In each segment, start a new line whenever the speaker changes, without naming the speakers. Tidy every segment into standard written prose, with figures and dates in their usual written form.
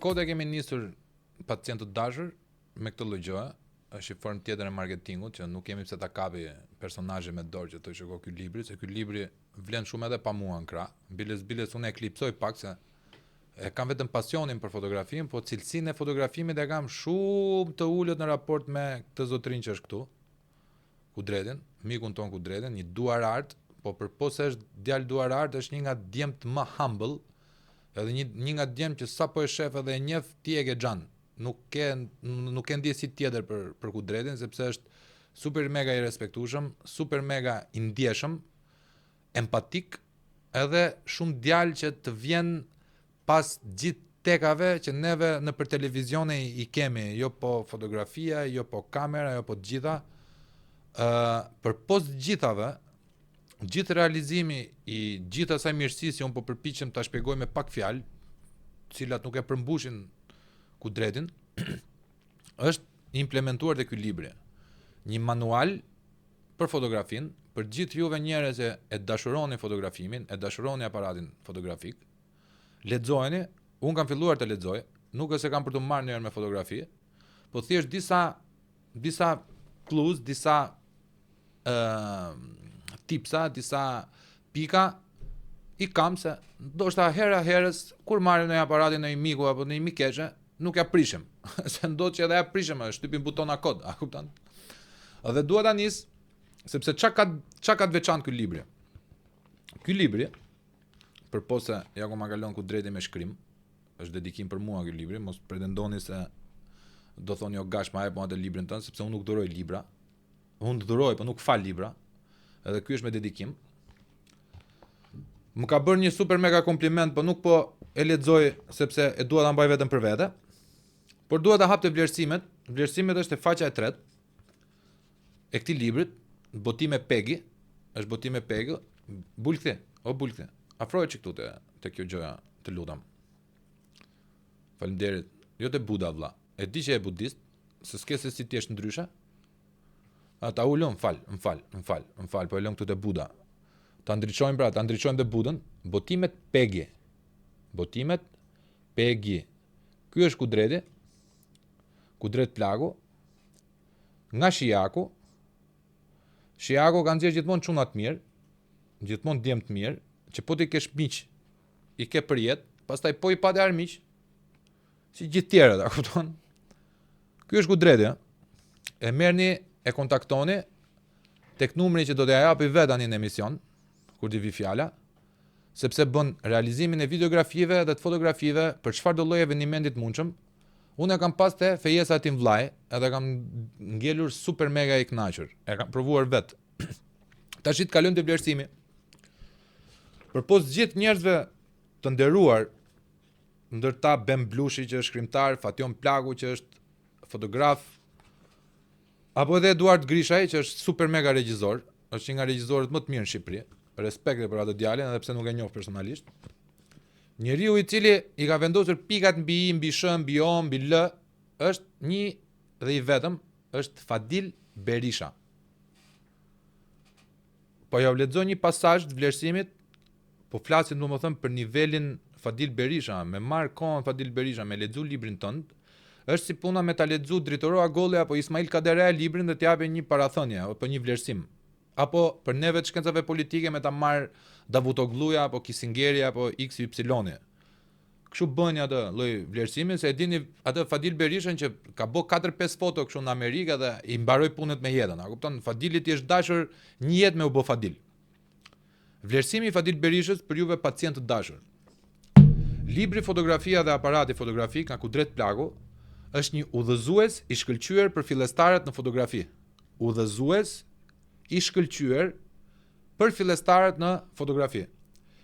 Kode kemi nisur pacient të dashur me këtë lloj gjë, është një formë tjetër e marketingut që nuk kemi pse ta kapi personazhe me dorë që të shikoj ky libri, se ky libri vlen shumë edhe pa mua në krah. Biles unë e klipsoj pak se e kam vetëm pasionin për fotografinë, po cilësinë e fotografimit e kam shumë të ulët në raport me këtë zotrin që është këtu, Kudretin, mikun ton Kudretin, një duar art, po përpos se është djalë duar art, është një nga djemt më humble. Edhe një nga djemë që sa po e shef edhe e njeh ti e ke xhan. Nuk ke ndjesi tjetër për Kudretin, sepse është super mega i respektueshëm, super mega i ndjeshëm, empatik, edhe shumë djalë që të vjen pas gjithë tekave që neve në për televizione i kemi, jo po fotografia, jo po kamera, jo po të gjitha. Përpos gjithave, gjithë realizimi i gjithë asaj mirësisë që unë po përpiqem ta shpjegoj me pak fjalë, të cilat nuk e përmbushin Kudretin, është implementuar te ky libri. Një manual për fotografinë, për gjithë juve njerëz që e dashuroni fotografimin, e dashuroni aparatin fotografik. Lexojeni, unë kam filluar të lexoj, nuk është se kam për të marrë ndonjëherë me fotografi, po thjesht disa clues, disa tipsa, disa pika i kam se ndoshta herës kur marrim në aparatin në një miku apo në një mikeçe, nuk ja prishim. Se ndodh që edhe ja prishim, shtypim butona kod, a kupton? Edhe dua ta nis sepse çka ka të veçantë ky libri. Ky libri, përpos se ja ku ma kalon Kudreti me shkrim, është dedikim për mua ky libri, mos pretendoni se do thoni o gash ma jep mua atë librin tënd, sepse unë nuk duroj libra. Unë duroj, po nuk fal libra. Edhe ky është me dedikim. Më ka bërë një super mega kompliment, po nuk po e lexoj sepse e dua ta mbaj vetëm për vete. Por dua ta hap te vlerësimet. Vlerësimet është e faqja e 3 e këtij librit, Botime Pegi, është Botime Pegi. Bulkthi. Afroje çik këtu te kjo gjëja, të lutem. Faleminderit. Jo te Buda vlla. E di që e budist, se s'ke se si ti je ndryshe. Ta ulëm, më fal, po e lëm këtu te Buda. Ta ndriçojmë te Budën, Botimet Pegi. Ky është Kudreti, Kudret Plagu, nga Shijaku. Shijaku ka nxjerr gjithmonë çuna të mirë, gjithmonë djem të mirë, që po ti kesh miq, i ke për jetë, pastaj po i patë armiq, si gjithë tjerët, a kupton? Ky është Kudreti, e merrni, e kontaktoni tek numri që do t'ja japi vet tani në emision, kur t'i vi fjala, sepse bën realizimin e videografive dhe të fotografive për çfarë do lloj eventi të mundshëm. Unë e kam pas te fejesa tim vllai, edhe kam ngelur super mega i kënaqur. E kam provuar vet. Tash të kalojmë te vlerësimi. Përpos gjithë njerëzve të nderuar, ndërta Bem Blushi që është shkrimtar, Fation Plagu që është fotograf, apo edhe Eduard Grishaj që është super mega regjisor, është një nga regjisorët më të mirë në Shqipëri. Respekte për atë djalin, edhe pse nuk e njoh personalisht. Njeriu i cili i ka vendosur pikat mbi i, mbi sh, mbi o, mbi l, është një dhe i vetëm, është Fadil Berisha. Po ja u lexoj një pasazh të vlerësimit, po flasim domethënë për nivelin Fadil Berisha, me marr kohën Fadil Berisha, me lexu librin tënd, është si puna me ta lexu Dritorova Golli apo Ismail Kadera librin dhe t'jape një parathënie apo një vlerësim. Apo për neve të shkencave politike me ta marr Davutogluja apo Kisingeri apo XY. Kështu bëni atë lloj vlerësimi, se e dini atë Fadil Berishën që ka bë 4-5 foto kështu në Amerikë dhe i mbaroi punët me jetën. A kupton? Fadilit i është dashur një jetë me u bë Fadil. Vlerësimi i Fadil Berishës për juve pacient të dashur. Libri Fotografia dhe aparati fotografik nga Kudret Plagu është një udhëzues i shkëlqyer për fillestarët në fotografi. Udhëzues i shkëlqyer për fillestarët në fotografi.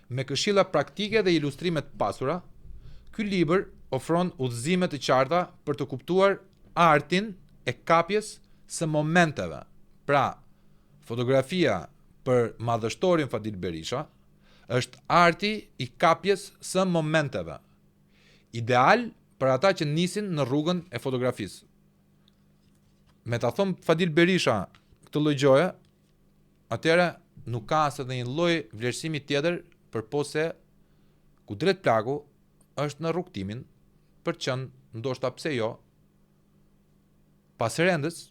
Me këshilla praktike dhe ilustrime të pasura, ky libër ofron udhëzime të qarta për të kuptuar artin e kapjes së momenteve. Pra, fotografia për madhështorin Fadil Berisha është arti i kapjes së momenteve. Ideal për ata që nisin në rrugën e fotografisë. Me ta thom Fadil Berisha këtë lloj gjoje, atëherë nuk ka as edhe një lloj vlerësimi tjetër përpose Kudret Plagu është në rrugtimin për të qenë, ndoshta pse jo, pasrendës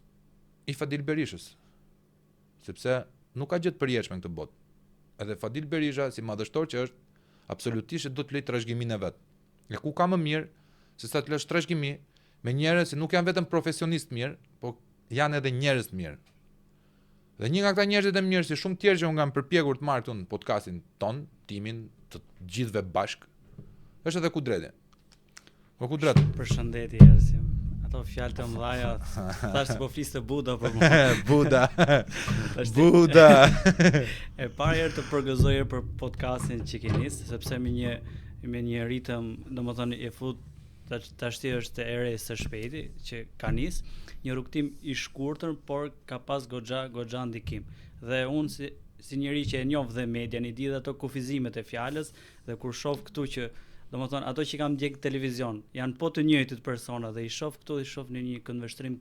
i Fadil Berishës. Sepse nuk ka gjë të përjetshme në këtë botë. Edhe Fadil Berisha, si madhështor që është, absolutisht do të lejë trashëgiminë e vet. E ku ka më mirë se sa të lësh trashëgimi me njerëz që nuk janë vetëm profesionistë mirë, po janë edhe njerëz të mirë. Dhe një nga këta njerëz të mirë, si shumë tjerë që unë kam përpjekur të marr këtu në podcastin ton, timin të gjithëve bashk, është edhe Kudreti. Po Kudret.
Përshëndetje Ersim. Ato fjalë të mëdha, thash se po fliste Buda për mua.
Buda. Buda.
E para herë të përgëzoje për podcastin që keni nis, sepse me një ritëm, domethënë e fut tashti është e re së shpejti që ka nis, një rrugtim i shkurtër, por ka pas goxha ndikim. Dhe unë si njëri që e njoh dhe median, i di dhe ato kufizimet e fjalës, dhe kur shoh këtu që domethënë ato që kam ndjek televizion janë po të njëjtit persona dhe i shoh këtu, i shoh në një këndvështrim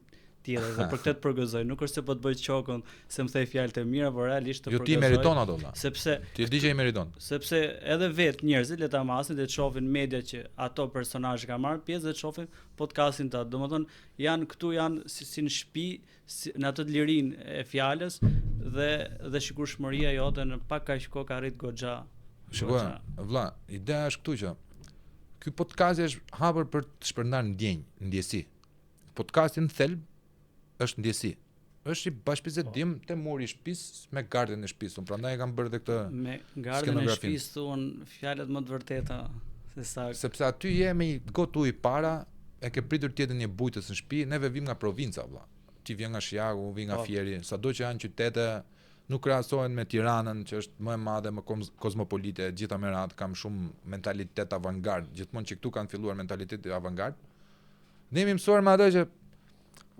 tjetër dhe për këtë të përgëzoj. Nuk është se po të bëj çokun se më thej fjalë të mira, por realisht të përgëzoj.
Jo, ti meriton ato valla.
Sepse
ti di që i meriton.
Sepse edhe vetë njerëzit le ta masin dhe të shohin media që ato personazhe kanë marrë pjesë dhe të shohin podcastin ta. Domethënë janë si në shtëpi, në atë të lirinë e fjalës dhe shikurshmëria jote në pak kaq kohë ka arrit goxha.
Shikoj, vlla, ideja është këtu që ky podcast është hapur për të shpërndarë ndjesi. Podcasti në thelb është ndjesi. Është i bashkëbisedim te muri i shtëpisë me gardën e shtëpisë. Prandaj e kam bërë edhe këtë
me gardën e shtëpisë thuan fjalët më të vërteta se sa
sepse aty je me gotu i para, e ke pritur të jetë një bujtës në shtëpi, neve vim nga provinca vlla. Ti vjen nga Shiaku, vi nga Fieri, sado që janë qytete nuk krahasohen me Tiranën që është më e madhe, më kozmopolite, gjitha me radhë, kam shumë mentalitet avantgard, gjithmonë që këtu kanë filluar mentaliteti avantgard. Ne jemi mësuar me ato që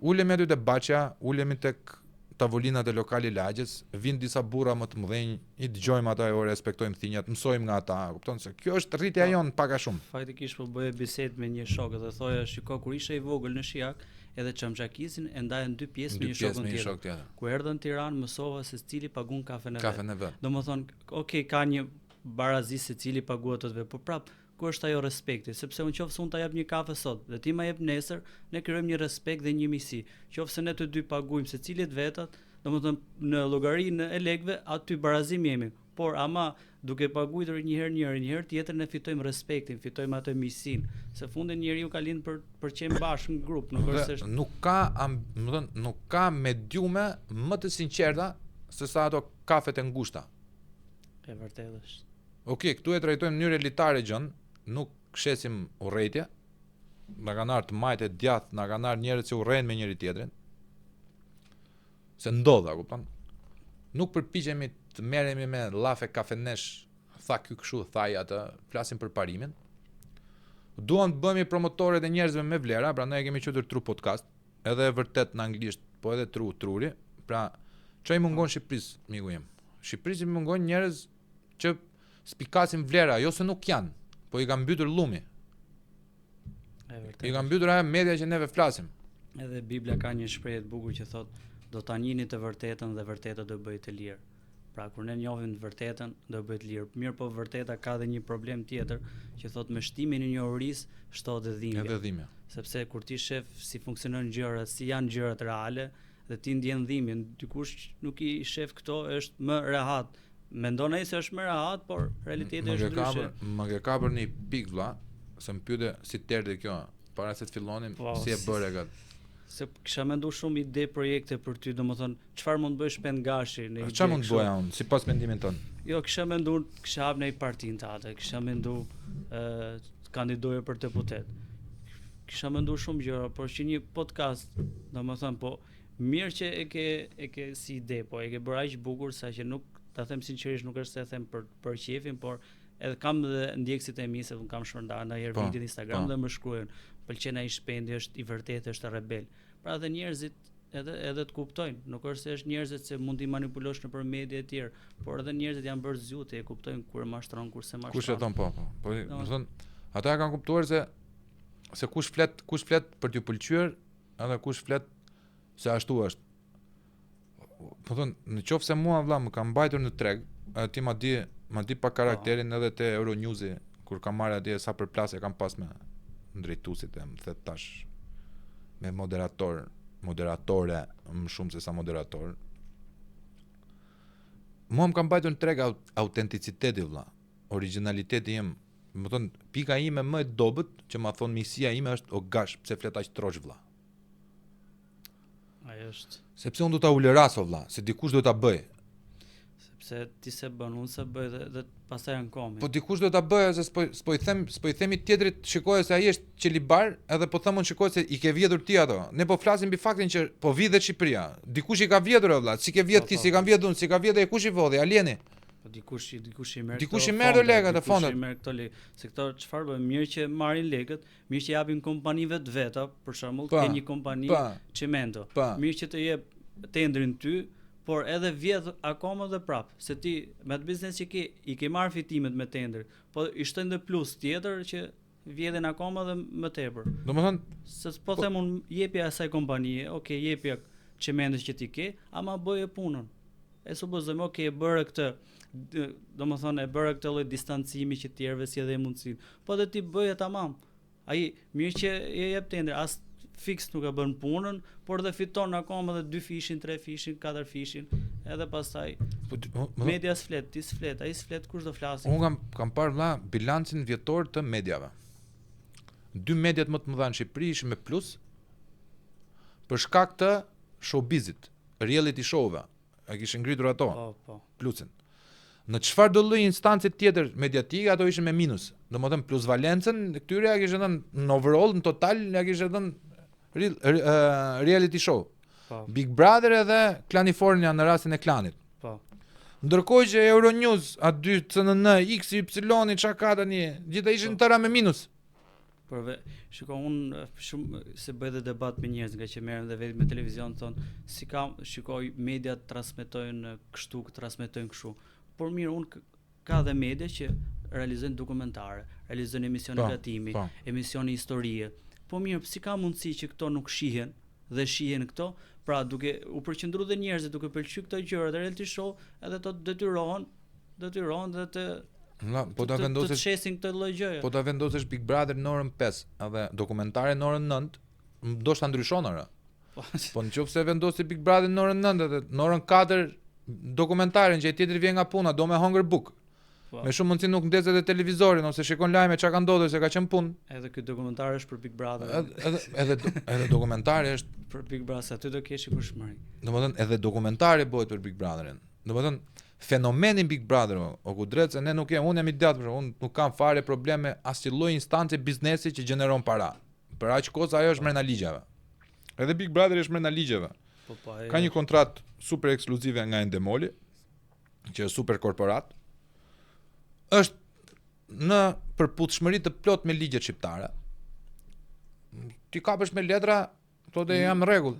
ulemi aty te Baçja, ulemi tek tavolinat e lokali lagjës, vin disa burra më të mëdhenj, i dëgjojmë ata, e respektojmë thinjat, mësojmë nga ata, kupton se kjo është rritja jon pak a shumë.
Faktikisht po bëje bisedë me një shok dhe thoya, shiko, kur isha i vogël në Shijak, edhe Çamxhakisin e ndajën dy pjesë me një shokun tjetër. Ku erdhën në Tiranë, mësova se cili pagun kafen e vet. Domethënë, okay, ka një barazi se cili paguat atë vet, por prap ku është ajo respekti, sepse unë qofse unë ta jap një kafe sot dhe ti ma jep nesër, ne krijojmë një respekt dhe një miqësi. Qofse ne të dy paguajmë secilit vetat, domethënë në llogarinë e lekëve, aty barazim jemi. Por ama duke paguajtur një herë tjetër, ne fitojmë respektin, fitojmë atë miqësinë. Se fundin njeriu ka lind për qenë bashkë në grup, nuk është se
nuk ka mediume më të sinqerta se sa ato kafet e ngushta.
E vërtetë është.
Okej, këtu e trajtojmë në mënyrë elitare gjën, nuk shesim urrëtie. Na kanë ardhur të majtë djath, na kanë ardhur njerëz që urrejnë me njëri tjetrin. Se ndodha, kupton? Nuk përpiqemi të merremi me llafe kafenesh, tha ky kështu, thaj atë, flasim për parimin. Duam të bëhemi promotorët e njerëzve me vlera, prandaj kemi quajtur Tru Podcast, edhe vërtet në anglisht, po edhe truri. Pra, çai mungon Shqipërisë, miku im. Shqipërisë mungon njerëz që spikasin vlera, jo se nuk janë, po i kanë mbytur llumi. I kanë mbytur ajo media që neve flasim.
Edhe Bibla ka një shprehje të bukur që thotë, do ta njihni të vërtetën dhe vërteta do bëjë të lirë. Pra kur ne njohim të vërtetën, do bëhet lirë. Mirë, po vërteta ka edhe një problem tjetër, që thotë me shtimin e njohurisë shtohet dhimbja.
Edhe dhimbja.
Sepse kur ti shef si funksionojnë gjërat, si janë gjërat reale, dhe ti ndjen dhimbjen, dikush nuk i shef këto, është më rehat. Mendon ai se është më rehat, por realiteti është ndryshe.
Më ke kapur një pikë vlla, se më pyete si erdhi kjo, para se të fillonim, si e bëre gat.
Se kisha menduar shumë ide projekte për ty, domethënë çfarë mund të bësh pengashi në ide.
Çfarë mund të bëja unë sipas mendimin ton?
Jo, kisha menduar, kisha hap në një partinë tate, kisha menduar kandidoje për deputet. Kisha menduar shumë gjëra, por që një podcast, domethënë po Mirë që e ke si ide, po e ke bërë aq bukur sa që nuk, ta them sinqerisht, nuk është se them për qefin, por edhe kam dhe ndjekësit e mi, se unë kam shpërndar ndonjëherë video në Instagram dhe më shkruajnë, pëlqen ai shpendi, është i vërtetë, është rebel. Pra dhe njerëzit edhe të kuptojnë, nuk është se është njerëzit se mund t'i manipulosh nëpër media e tjerë, por edhe njerëzit janë bërë zgjuar, e kuptojnë kur mashtron, kur se mashtron.
Kush e thon po, do të thon, ata kanë kuptuar se kush flet për t'ju pëlqyer, edhe kush flet se ashtu është. Po thon, në qoftë se mua vëlla më ka mbajtur në treg, ti ma di pa karakterin edhe te Euronews-i, kur kam marrë atje sa përplasje kam pas me drejtuesit e më thet tash me moderatore më shumë se sa moderator. Mua më ka mbajtur në treg autenticiteti vëlla, originaliteti im. Më thon, pika ime më e dobët që ma thon misia ime është o gash, pse flet aq trosh vëlla.
Ai është.
Sepse unë do ta ulëraso vëlla, se dikush do ta bëj.
Sepse ti se bën, unë se bëj dhe pastaj janë komi.
Po dikush do ta bëj, se s'po i themi tjetrit, shikoj se ai është qelibar, edhe po them unë shikoj se i ke vjedhur ti ato. Ne po flasim mbi faktin që po vjedhet Shqipëria. Dikush i ka vjedhur vëlla, si ke vjedh ti, si kam vjedhur unë, si ka vjedhur ai, kush i vodhi, Alieni.
Po dikush i merr.
Dikush i merr lekët e fondet.
Dikush i merr këto lekë. Se këto çfarë bëjnë? Mirë që marrin lekët, mirë që japin kompanive të veta, për shembull, ke një kompani Cemento. Mirë që të jep tendrin ty, por edhe vjedh akoma dhe prap, se ti me atë biznes që i ke marr fitimet me tender, po i shtojnë dhe plus tjetër që vjedhin akoma dhe më tepër.
Domethënë,
se po them unë jepja asaj kompanie, okay, jepja Cementos që ti ke, ama bëje punën. E supozojmë, okay, e bëre këtë, domethënë e bëre këtë lloj distancimi që tjerëve si edhe mundësi. Po dhe ti bëje tamam. Ai mirë që e jep tender, as fiks nuk e bën punën, por dhe fiton akoma dhe 2 fishin, 3 fishin, 4 fishin, edhe pastaj media s'flet, ti s'flet, ai s'flet, kush do flasë.
Unë kam parë vëlla bilancin vjetor të mediave. 2 mediat më të mëdha në Shqipëri ishin me plus për shkak të showbizit, reality show-ve. E kishin ngritur ato.
Po.
Plusin. Në çfarë do lloj instancë tjetër mediatike ato ishin me minus. Domethënë plusvalencën këtyre ja kishin dhënë në overall, në total ja kishin dhënë reality show.
Po.
Big Brother edhe Klanifornia në rastin e Klanit.
Po.
Ndërkohë që Euronews, aty CNN, XY, çka ka tani, gjithë ishin tëra me minus.
Por shiko, unë shumë se bëj dhe debat me njerëz nga që merrem dhe vetë me televizion, thonë si kam, shikoj mediat transmetojnë kështu, transmetojnë kështu. Por mirë, unë ka dhe media që realizojnë dokumentare, realizojnë emisione gatimi, emisione historie. Po mirë, si ka mundësi që këto nuk shihen dhe shihen këto, pra duke u përqendruar dhe njerëzit duke pëlqyer këto gjëra të reality show, edhe to detyrohen dhe
po ta vendosësh
të shesin këtë lloj gjëje.
Po ta vendosësh Big Brother në orën 5, edhe dokumentare në orën 9, ndoshta ndryshon ora. Po nëse vendosi Big Brother në orën 9 edhe në orën 4 dokumentaren që ai tjetri vjen nga puna, do me Hunger Book. Me shumë mundësi nuk ndezet edhe televizorin ose shikon lajme çka ka ndodhur se ka qenë punë.
Edhe ky dokumentar është për Big Brother.
Edhe dokumentari është
për Big Brother, aty do kesh kushmëri.
Domethënë edhe dokumentari bëhet për Big Brotherin. Domethënë fenomeni Big Brother o ku drejt se ne nuk jam, unë jam i datë, unë nuk kam fare probleme asnjë lloj instance biznesi që gjeneron para. Për aq kohë ajo është mrena ligjeve. Edhe Big Brother është mrena ligjeve. Ka një kontratë super ekskluzive nga Endemoli, që është super korporat. Është në përputhshmëri të plot me ligjet shqiptare. Ti kapesh me letra, thotë jam në rregull.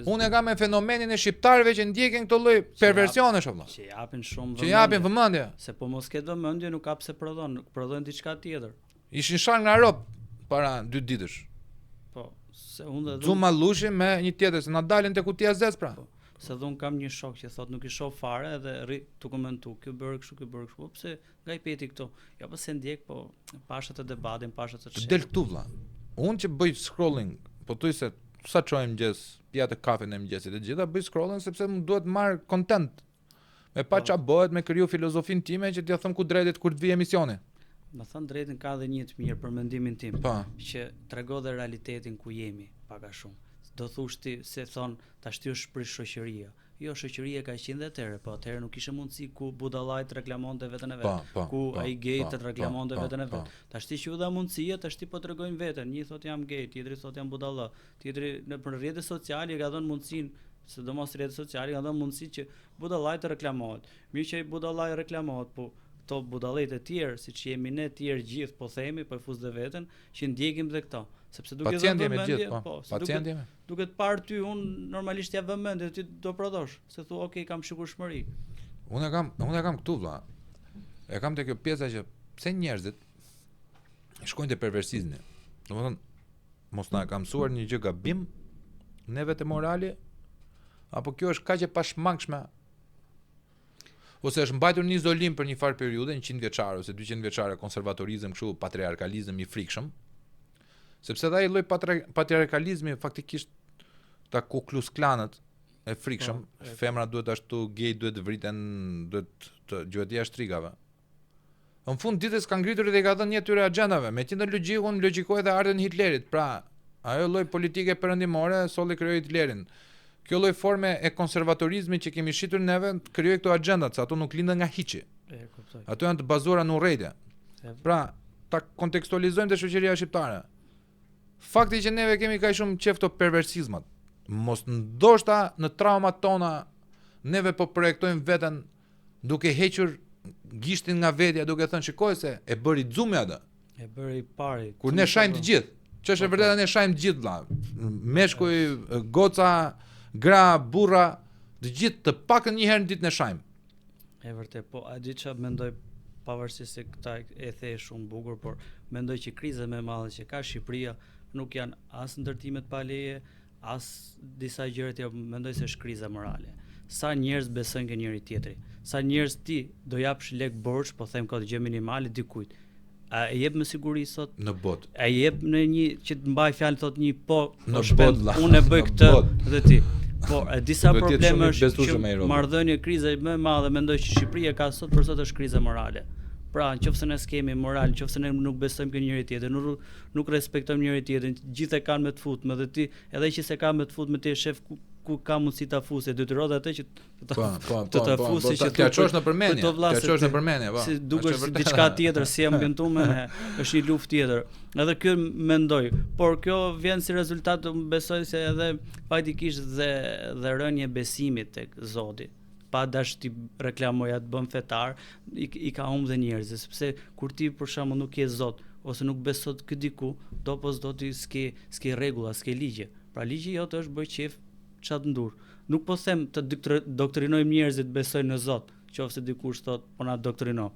Unë e kam me fenomenin e shqiptarëve që ndjekin këto lloj perversionesh vëlla.
Që japin shumë
vëmendje. Që japin vëmendje.
Se po mos ketë vëmendje nuk ka pse prodhon, prodhojnë diçka tjetër.
Ishin shar nga Rop para 2 ditësh.
Po, se unë dhe
Zuma Lushi me një tjetër se na dalin te kutia zez pra.
Po, se dhun kam një shok që thotë nuk i shoh fare edhe rri tu komentu, ky bëre kështu, ky bëre kështu. Po pse nga i peti këto? Ja po se ndjek, po pasha të debatin, pasha të çel.
Del këtu vëlla. Unë që bëj scrolling, po thuaj se sa çojmë mëngjes, pjatë kafe në mëngjesit e gjitha bëj scrolling sepse më duhet marr content. Me pa ç'a bëhet me kriju filozofin time që t'ia them ku drejtet kur të vi emisioni.
Më thënë drejtën ka dhe një të mirë për mendimin tim,
pa.
Që trego dhe realitetin ku jemi, pak a shumë. Do thush ti se thon tash ti është prish shoqëria. Jo, shoqëria ka qenë dhe atëherë, po atëherë nuk kishte mundësi ku budallajt reklamonte veten e vet, ku ai gay të reklamonte veten e vet. Tashti që u dha mundësia, tashti po tregojnë veten, një thot jam gay, tjetri thot jam budalla, tjetri në rrjetet sociale ka dhënë mundësinë, sidomos rrjetet sociale ka dhënë mundësi që budallajt të reklamohet. Mirë që ai budallaj reklamohet, po këto budallëjt e tjerë, siç jemi ne të tjerë gjithë, po themi, po fuz dhe veten, që ndjekim dhe këto. Sepse duke
dhënë mendje,
duket parë ty, unë normalisht ja vë mendje, ti do prodhosh, se thu, ok, kam shikurshmëri.
Unë e kam këtu vlla. E kam te kjo pjesa që pse njerëzit shkojnë te perversizmi. Domethënë, mos na ka mësuar një gjë gabim neve te morali, apo kjo është kaq e pashmangshme, ose është mbajtur në izolim për një farë periudhë, 100 vjeçare ose 200 vjeçare konservatorizëm, kështu patriarkalizëm i frikshëm. Sepse ai lloj patriarkalizmi faktikisht ta Ku Klux Klanët e frikshëm, femra duhet ashtu, gay duhet vriten, duhet të gjuhet jashtë trigave. Në fund ditës ka ngritur dhe ka dhënë një tyre agjendave, me qenë logjikun logjikoi edhe ardhen Hitlerit. Pra, ajo lloj politike perëndimore solli krijoi Hitlerin. Kjo lloj forme e konservatorizmit që kemi shitur neve krijoi këto agjendat, se ato nuk lindën nga hiçi. Ato janë të bazuara në urrëtie. Pra, ta kontekstualizojmë te shoqëria shqiptare. Fakti që neve kemi kaq shumë qefto perversizmat, mos ndoshta në traumat tona neve po projektojmë veten duke hequr gishtin nga vetja, duke thënë shikoj se e bëri xumi atë.
E bëri pari.
Kur ne shajmë të gjithë, ç'është e vërtetë ne shajmë të gjithë vlla. Meshkuj, goca, gra, burra, të gjithë të paktën një herë në ditë ne shajmë.
E vërtet, po a di çfarë mendoj, pavarësisht se këta e the shumë bukur, por mendoj që kriza më e madhe që ka Shqipëria nuk janë as ndërtimet pa leje, as disa gjëra tjera, mendoj se është kriza morale. Sa njerëz besojnë ke njëri tjetri, sa njerëz ti do japsh lek borxh, po them ka gjë minimale dikujt. A e jep me siguri sot
në botë?
A e jep në një që të mbaj fjalë thot një po,
në botë,
unë e bëj këtë dhe ti. Po, disa probleme është që marrëdhënie kriza më e madhe, mendoj që Shqipëria ka sot për sot është kriza morale. Pra, nëse ne skemi moral, nëse ne nuk besojmë ke njëri tjetrin, nuk respektojmë njëri tjetrin, gjithë e kanë me të futme, dhe ti edhe që se ka me të futme ti shef ku ka mundësi ta fusë, detyrohet atë që të fusë që
t'ia çosh në përmendje, t'ia çosh në përmendje, po.
Si dukesh si diçka tjetër, si ambientuar, është një luftë tjetër. Edhe kjo mendoj, por kjo vjen si rezultat, besoj se edhe faktikisht dhe rënje besimit tek Zoti. Pa dash ti reklamoja të bën fetar, i ka humbë dhe njerëz, sepse kur ti për shembull nuk je Zot ose nuk besot kë diku, do po s'do ti s'ke rregulla, s'ke ligje. Pra ligji jot është bëj qef çat ndur. Nuk po them të doktrinojmë njerëzit besojnë në Zot, qofse dikush thot po na doktrino.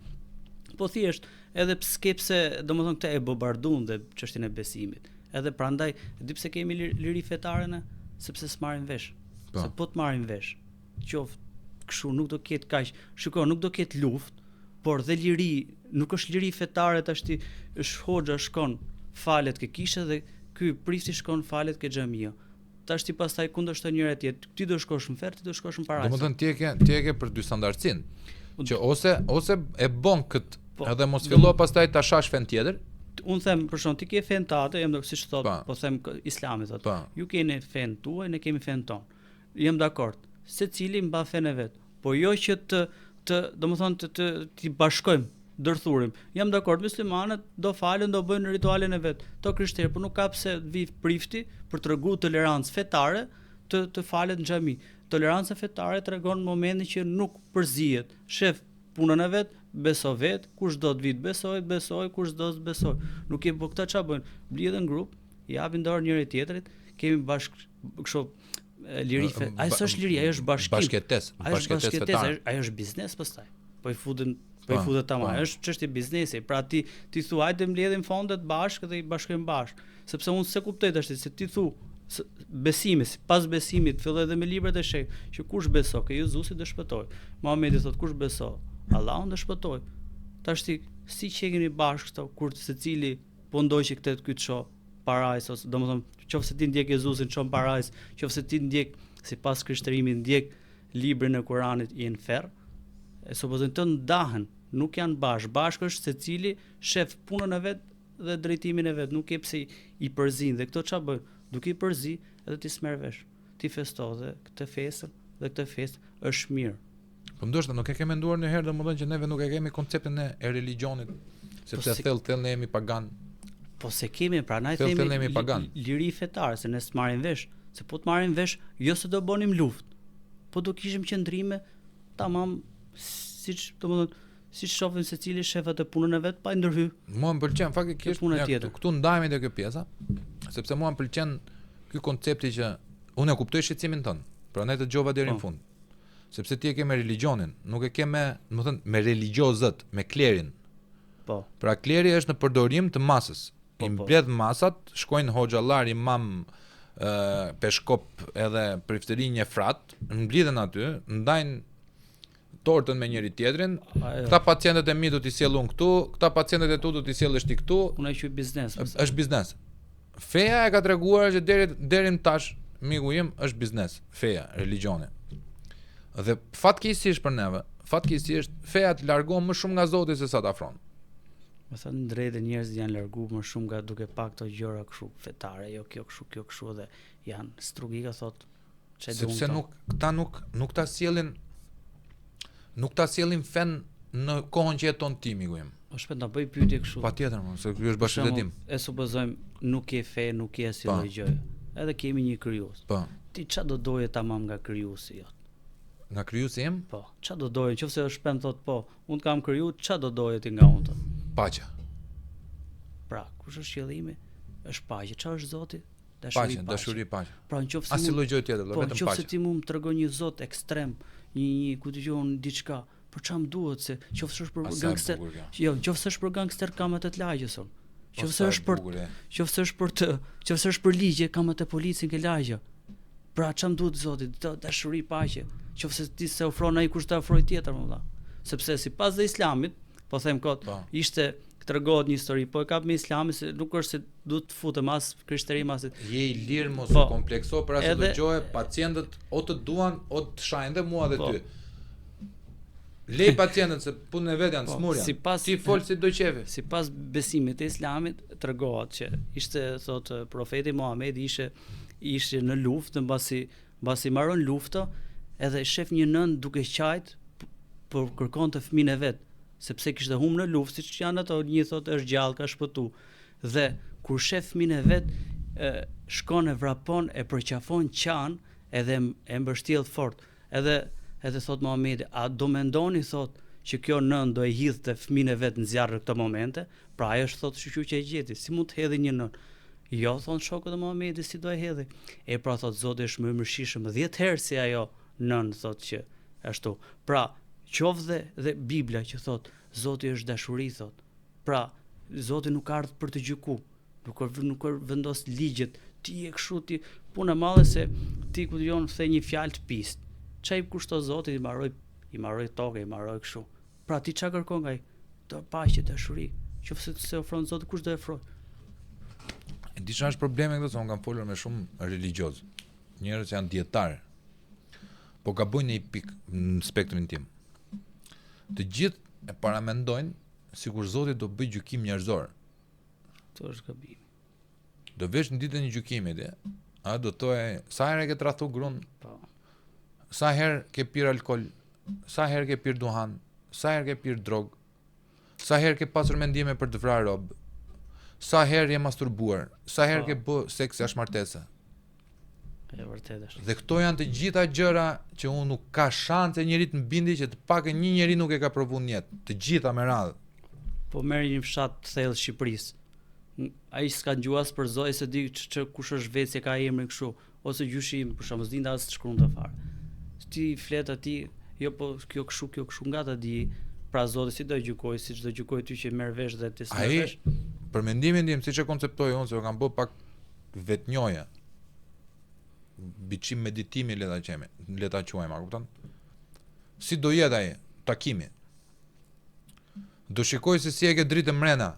Po thjesht edhe pse domethënë këtë e bombardon dhe çështjen e besimit. Edhe prandaj di pse kemi liri fetare ne, sepse s'marrin vesh. Se po të marrin vesh, qoftë kështu nuk do ketë kaq. Shikoj, nuk do ketë luftë, por dhe liri, nuk është liri fetare tashti, është hoxha shkon falet ke kishe dhe ky prifti shkon falet ke xhamia. Tashti pastaj kundërshton njëra tjetër. Ti do shkosh në ferr, ti do shkosh në parajs.
Domethënë ti e ke për dy standardcin. Që ose e bën kët, edhe mos fillo pastaj ta shash fen tjetër.
Unë them për shkak ti ke fen tate, jam siç thot, po them Islami thot. Ju keni fen tuaj, ne kemi fen ton. Jam dakord. Secili mba fen e vet, po jo që domethënë të bashkojmë, dërthurim. Jam dakord, muslimanët do falen, do bëjnë ritualen e vet. To krishterë, po nuk ka pse vi prifti për të treguar tolerancë fetare të falet në xhami. Toleranca fetare tregon momentin që nuk përzihet. Shef punën e vet, beso vet, kush do të vit besoj, kush do të besoj. Nuk e po këta ç'a bëjnë? Blidhen grup, japin dorë njëri tjetrit, kemi kështu liri ai s'është liri, ai është bashkim.
Bashkëtesë fetare.
Ai është biznes pastaj. Po i futet tamam. Ai është çështje biznesi. Pra ti thua hajde mbledhim fondet bashkë dhe i bashkojmë bashkë. Sepse unë se kuptoj tash se ti thu besimi, pas besimit filloi edhe me librat e sheh që kush beso ke Jezusi do shpëtoj. Muhamedi thot kush beso Allahun do shpëtoj. Tash ti si qekeni bashkë këto kur secili po ndoqi këtë ky ço parajs, ose domethënë qofse ti ndjek Jezusin çon parajs, qofse ti ndjek sipas krishterimit ndjek librin e Kuranit i në ferr, e supozojnë të ndahen, nuk janë bashkë është secili shef punën e vet dhe drejtimin e vet, nuk e pse i përzin dhe këto ç'a bëjnë, duke i përzi edhe ti s'merr vesh. Ti festo dhe këtë festën dhe këtë festë është mirë.
Po ndoshta nuk e ke menduar në herë domodin që neve nuk e kemi konceptin e religionit, sepse thellë ne jemi pagan.
Po se kemi, prandaj themi liri fetare, se ne s'marrim vesh, se po të marrim vesh, jo se do bënim luftë, po do kishim qëndrime tamam siç shohim secili shefat e punën e vet pa ndërhyr.
Mua më pëlqen faktikisht këtu ndajemi te kjo pjesa, sepse mua më pëlqen ky koncepti që unë e kuptoj shqetësimin tënd. Prandaj të dëgjova deri në fund. Sepse ti e ke me religionin, nuk e ke me religiozët, me klerin.
Po.
Pra kleri është në përdorim të masës. I mbledh masat, shkojnë hoxhallar, imam, peshkop edhe priftëri një frat, mblidhen aty, ndajnë tortën me njëri tjetrin. Këta pacientët e mi do t'i sjellun këtu, këta pacientët e tu do t'i sjellësh ti këtu.
Unë e quaj biznes.
Është biznes. Feja e ka treguar që deri më tash, miku im, është biznes. Feja, religioni. Dhe fatkeqësisht për neve, feja të largon më shumë nga Zoti se sa të afron.
Me thënë drejtë, njerëzit janë larguar më shumë nga duke pa këto gjëra kështu fetare, jo kjo kështu dhe janë strugika thotë.
Sepse këta nuk ta sjellin fen në kohën që jeton ti, miku im.
Po shpejt ta bëj pyetje kështu.
Patjetër, se ky është bashkëtetim.
E supozojmë nuk ke fe, nuk ke asnjë gjë. Edhe kemi një krijues.
Po.
Ti çfarë do doje tamam nga krijuesi jot?
Nga krijuesi im?
Po. Çfarë do doje? Nëse është shpend thot po, unë kam kriju, çfarë do doje ti nga unë?
Paqja.
Pra, kush është qëllimi? Është paqja. Çfarë është Zoti?
Dashuri, paqja.
Pra, nëse
asnjë lloj gjë tjetër, vetëm paqja.
Po, nëse ti më tregon një Zot ekstrem, një ku dëgjon diçka, për çfarë më duhet se nëse është për gangster, jo, nëse është për gangster kam atë të lagjës unë. Nëse është për ligje kam atë policin ke lagja. Pra çam duhet Zotit, dashuri, paqe. Nëse ti se ofron ai kush ta ofroj tjetër më valla. Sepse sipas dhe Islamit, po them kot, ishte tregohet një histori, po e kap me Islamin se nuk është se duhet të futem as krishterim as.
Je i lirë mos u komplekso për asë dëgjoje, pacientët o të duan o të shajnë dhe mua dhe ty. Lej pacientët se punën e vet janë smurja. Ti fol si do qefi.
Sipas besimit të Islamit tregohet që ishte thotë profeti Muhamedi ishte në luftë, mbasi mbaron lufta, edhe shef një nën duke qajt për kërkonte fëmijën e vet, sepse kishte humbur në luftë, siç janë ato, një thotë është gjallë, ka shpëtu. Dhe kur shef fëmijën e vet, shkon e vrapon, e përqafon qan, edhe e mbështjell fort. Edhe thot Muhamedi, a do mendoni thot që kjo nën do e hidhte fëmijën e vet në zjarr në këtë momente? Pra ajo është thot shoqë që e gjeti, si mund të hedhë një nën? Jo, thon shokët e Muhamedit, si do e hedhi? E pra thot Zoti është më i mëshirshëm 10 herë se ajo nën thot që ashtu. Pra, qoftë dhe Bibla që thot Zoti është dashuri thot. Pra, Zoti nuk ardh për të gjykuar, nuk vendos ligjet. Ti je kështu, ti punë e madhe se ti ku dijon the një fjalë të pist. Çai kushto Zoti i mbaroi tokë, i mbaroi kështu. Pra ti çka kërkon nga ai? Të paqe, dashuri. Qoftë se ofron Zoti, kush do e ofroj?
Di çfarë është problemi këtu, se unë kam folur me shumë religioz. Njerëz që janë dietar. Po gabojnë në një pikë në spektrin tim. Të gjithë e paramendojnë sikur Zoti do bëj gjykim njerëzor.
Kjo është gabim.
Do vesh në ditën e gjykimit, a do thotë sa herë ke tradhtu gruan?
Po.
Sa herë ke pirë alkol? Sa herë ke pirë duhan? Sa herë ke pirë drog? Sa herë ke pasur mendime për të vrarë rob? Sa herë je masturbuar? Sa herë ke bë seks jashtë martese?
E vërtetë është.
Dhe këto janë të gjitha gjëra që unë nuk ka shanse njëri të mbindi që të pakën një njeri nuk e ka provuar në jetë. Të gjitha me radhë.
Po merr një fshat të thellë Shqipërisë. Ai s'ka ngjuas për Zoti se di kush është vetë se ka emrin kështu, ose gjyshim, për shkak s'dinda as të shkruan të fare. Ti flet aty, jo po kjo kështu nga ta di, pra Zoti si do gjykoj, siç do gjykoj ty që merr vesh dhe ti s'merr vesh.
Për mendimin tim, siç e konceptoj unë, se kam bë pak vetnjoja. Biçim meditimi le ta quajmë, a kupton? Si do jetë ai takimi? Do shikoj se si e ke dritë mrena.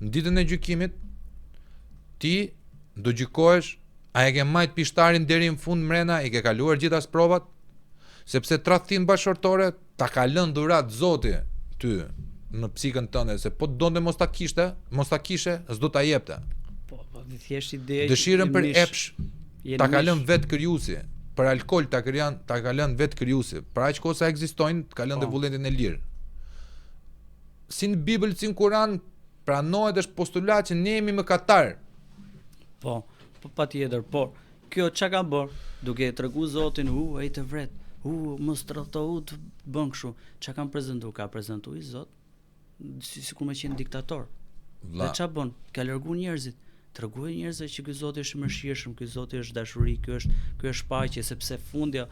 Në ditën e gjykimit ti do gjykohesh a e ke majt pishtarin deri në fund mrena, i ke kaluar gjithas provat, sepse tradhtin bashkëtorë ta ka lënë dhurat Zoti ty në psikën tënde, se po donte mos ta kishe, s'do ta jepte.
Po thjesht ide.
Dëshirën për epsh ta ka lënë vet krijuesi. për alkool ta ka lënë vetë krijuesi. Për aq kohë sa ekzistojnë, ka lënë dhe vullnetin e lirë. Si në Bibël, si në Kur'an, pranohet është postulat që ne jemi mëkatar.
Po patjetër, por kjo çka ka bërë? Duke tregu Zotin, ai të vret. Mos tradhto të bën kështu. Çka kanë prezantuar? Ka prezantuar i Zot sikur më qenë diktator. Dhe ç'a bën? Ka larguar njerëzit. Tregoi njerëzve që ky Zoti është i mëshirshëm, ky Zoti është dashuri, ky është paqe, sepse fundja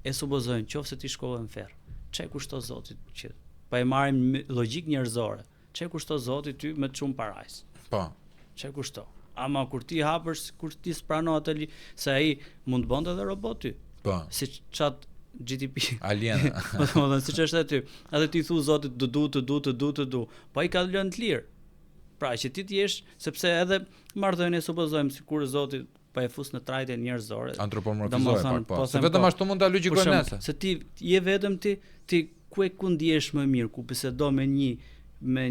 e supozojnë qofse ti shkove në ferr. Çe kushton Zoti që pa e marrim logjik njerëzore. Çe kushton Zoti ty me shumë parajs.
Po.
Çe kushton? Ama kur ti hapësh, kur ti spranohet se ai mund të bënte edhe robot ty.
Po.
Si chat GTP.
Alien.
Po, siç është aty. Atë ti thu Zotit të du. Po ai ka lënë të lirë. Pra që ti jesh, sepse edhe marrëdhënie supozojmë sikur Zoti pa e fus në trajtën njerëzore.
Antropomorfizore po. Se vetëm ashtu mund ta logjikojmë nëse.
Se ti je vetëm ti ku ndihesh më mirë, ku bisedo me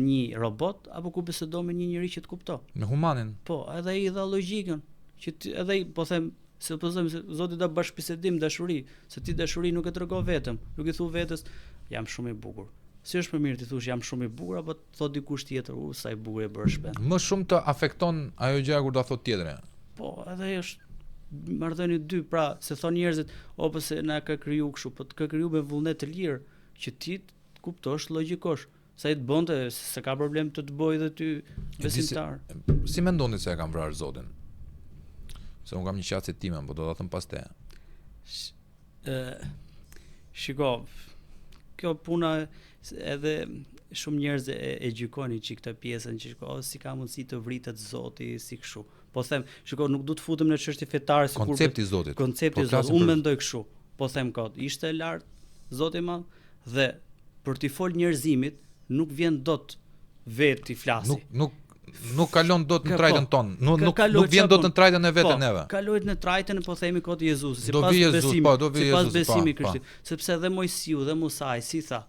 një robot apo ku bisedo me një njerëz që të kupton.
Me humanin.
Po, edhe ai dha logjikën që edhe ai po them supozojmë se Zoti do bashkëbisedim dashuri, se ti dashuri nuk e tregon vetëm, nuk i thu vetes jam shumë i bukur. Si është më mirë ti thush jam shumë i bukur apo thot dikush tjetër sa i bukur e bërë shpend.
Më shumë të afekton ajo gjë kur do thot tjetri.
Po, edhe është marrëdhënie dy, pra se thon njerëzit, po se na ka kriju kështu, po të ka kriju me vullnet të lirë që ti të kuptosh logjikosh. Sa i të bënte se ka problem të bëj dhe ty besimtar.
Si mendoni se e kam vrarë Zotin? Se unë kam një qasje time, po do ta them pas te.
Shiko, kjo puna edhe shumë njerëz e gjykojnë që këtë pjesën që si ka mundësi të vritet Zoti si kështu. Po them, shiko, nuk du të futem në çështje fetare sikur
koncepti i Zotit.
Koncepti i Zotit. Unë mendoj kështu. Po them kot, ishte lart Zoti i Madh dhe për t'i fol njerëzimit nuk vjen dot vetë i flasi.
Nuk kalon dot në trajtën tonë. Nuk vjen dot në trajtën e vetë neve.
Kalojt në trajtën po themi kot Jezusi,
sipas
besimit krishtin, sepse dhe Mojsiu dhe Musa si tha,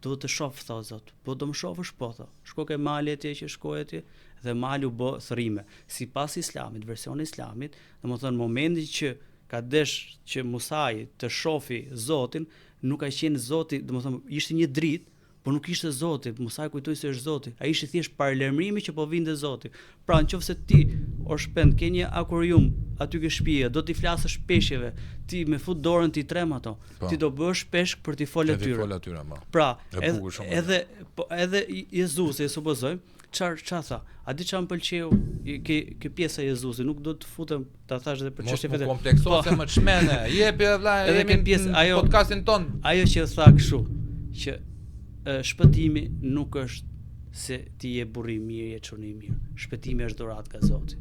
do të shoh tha Zot. Po do më shofësh po tha. Shko ke mali atje që shkoi atje dhe mali u bë thrime. Sipas Islamit, versioni Islamit, domethënë momenti që ka desh që Musai të shofi Zotin, nuk ka qenë Zoti, domethënë ishte një dritë, po nuk ishte Zoti. Musai kujtoi se është Zoti. Ai ishte thjesht paralajmërimi që po vinte Zoti. Pra nëse ti o shpend ke një akurium aty ke shtëpia, do t'i flasësh peshqeve, ti me fut dorën ti trem ato. Ti do bësh peshk për t'i folë atyre. Pra, edhe Jezusi, supozojmë, çfarë tha? A di çfarë më pëlqeu ke pjesa e Jezusit, nuk do të futem ta thash edhe për çështje vetë.
Mos kompleksose më çmene. Jepi vëlla,
jemi pjesë ajo
podcastin ton.
Ajo që tha kështu, që shpëtimi nuk është se ti je burri i mirë, je çuni i mirë. Shpëtimi është dhuratë nga Zoti.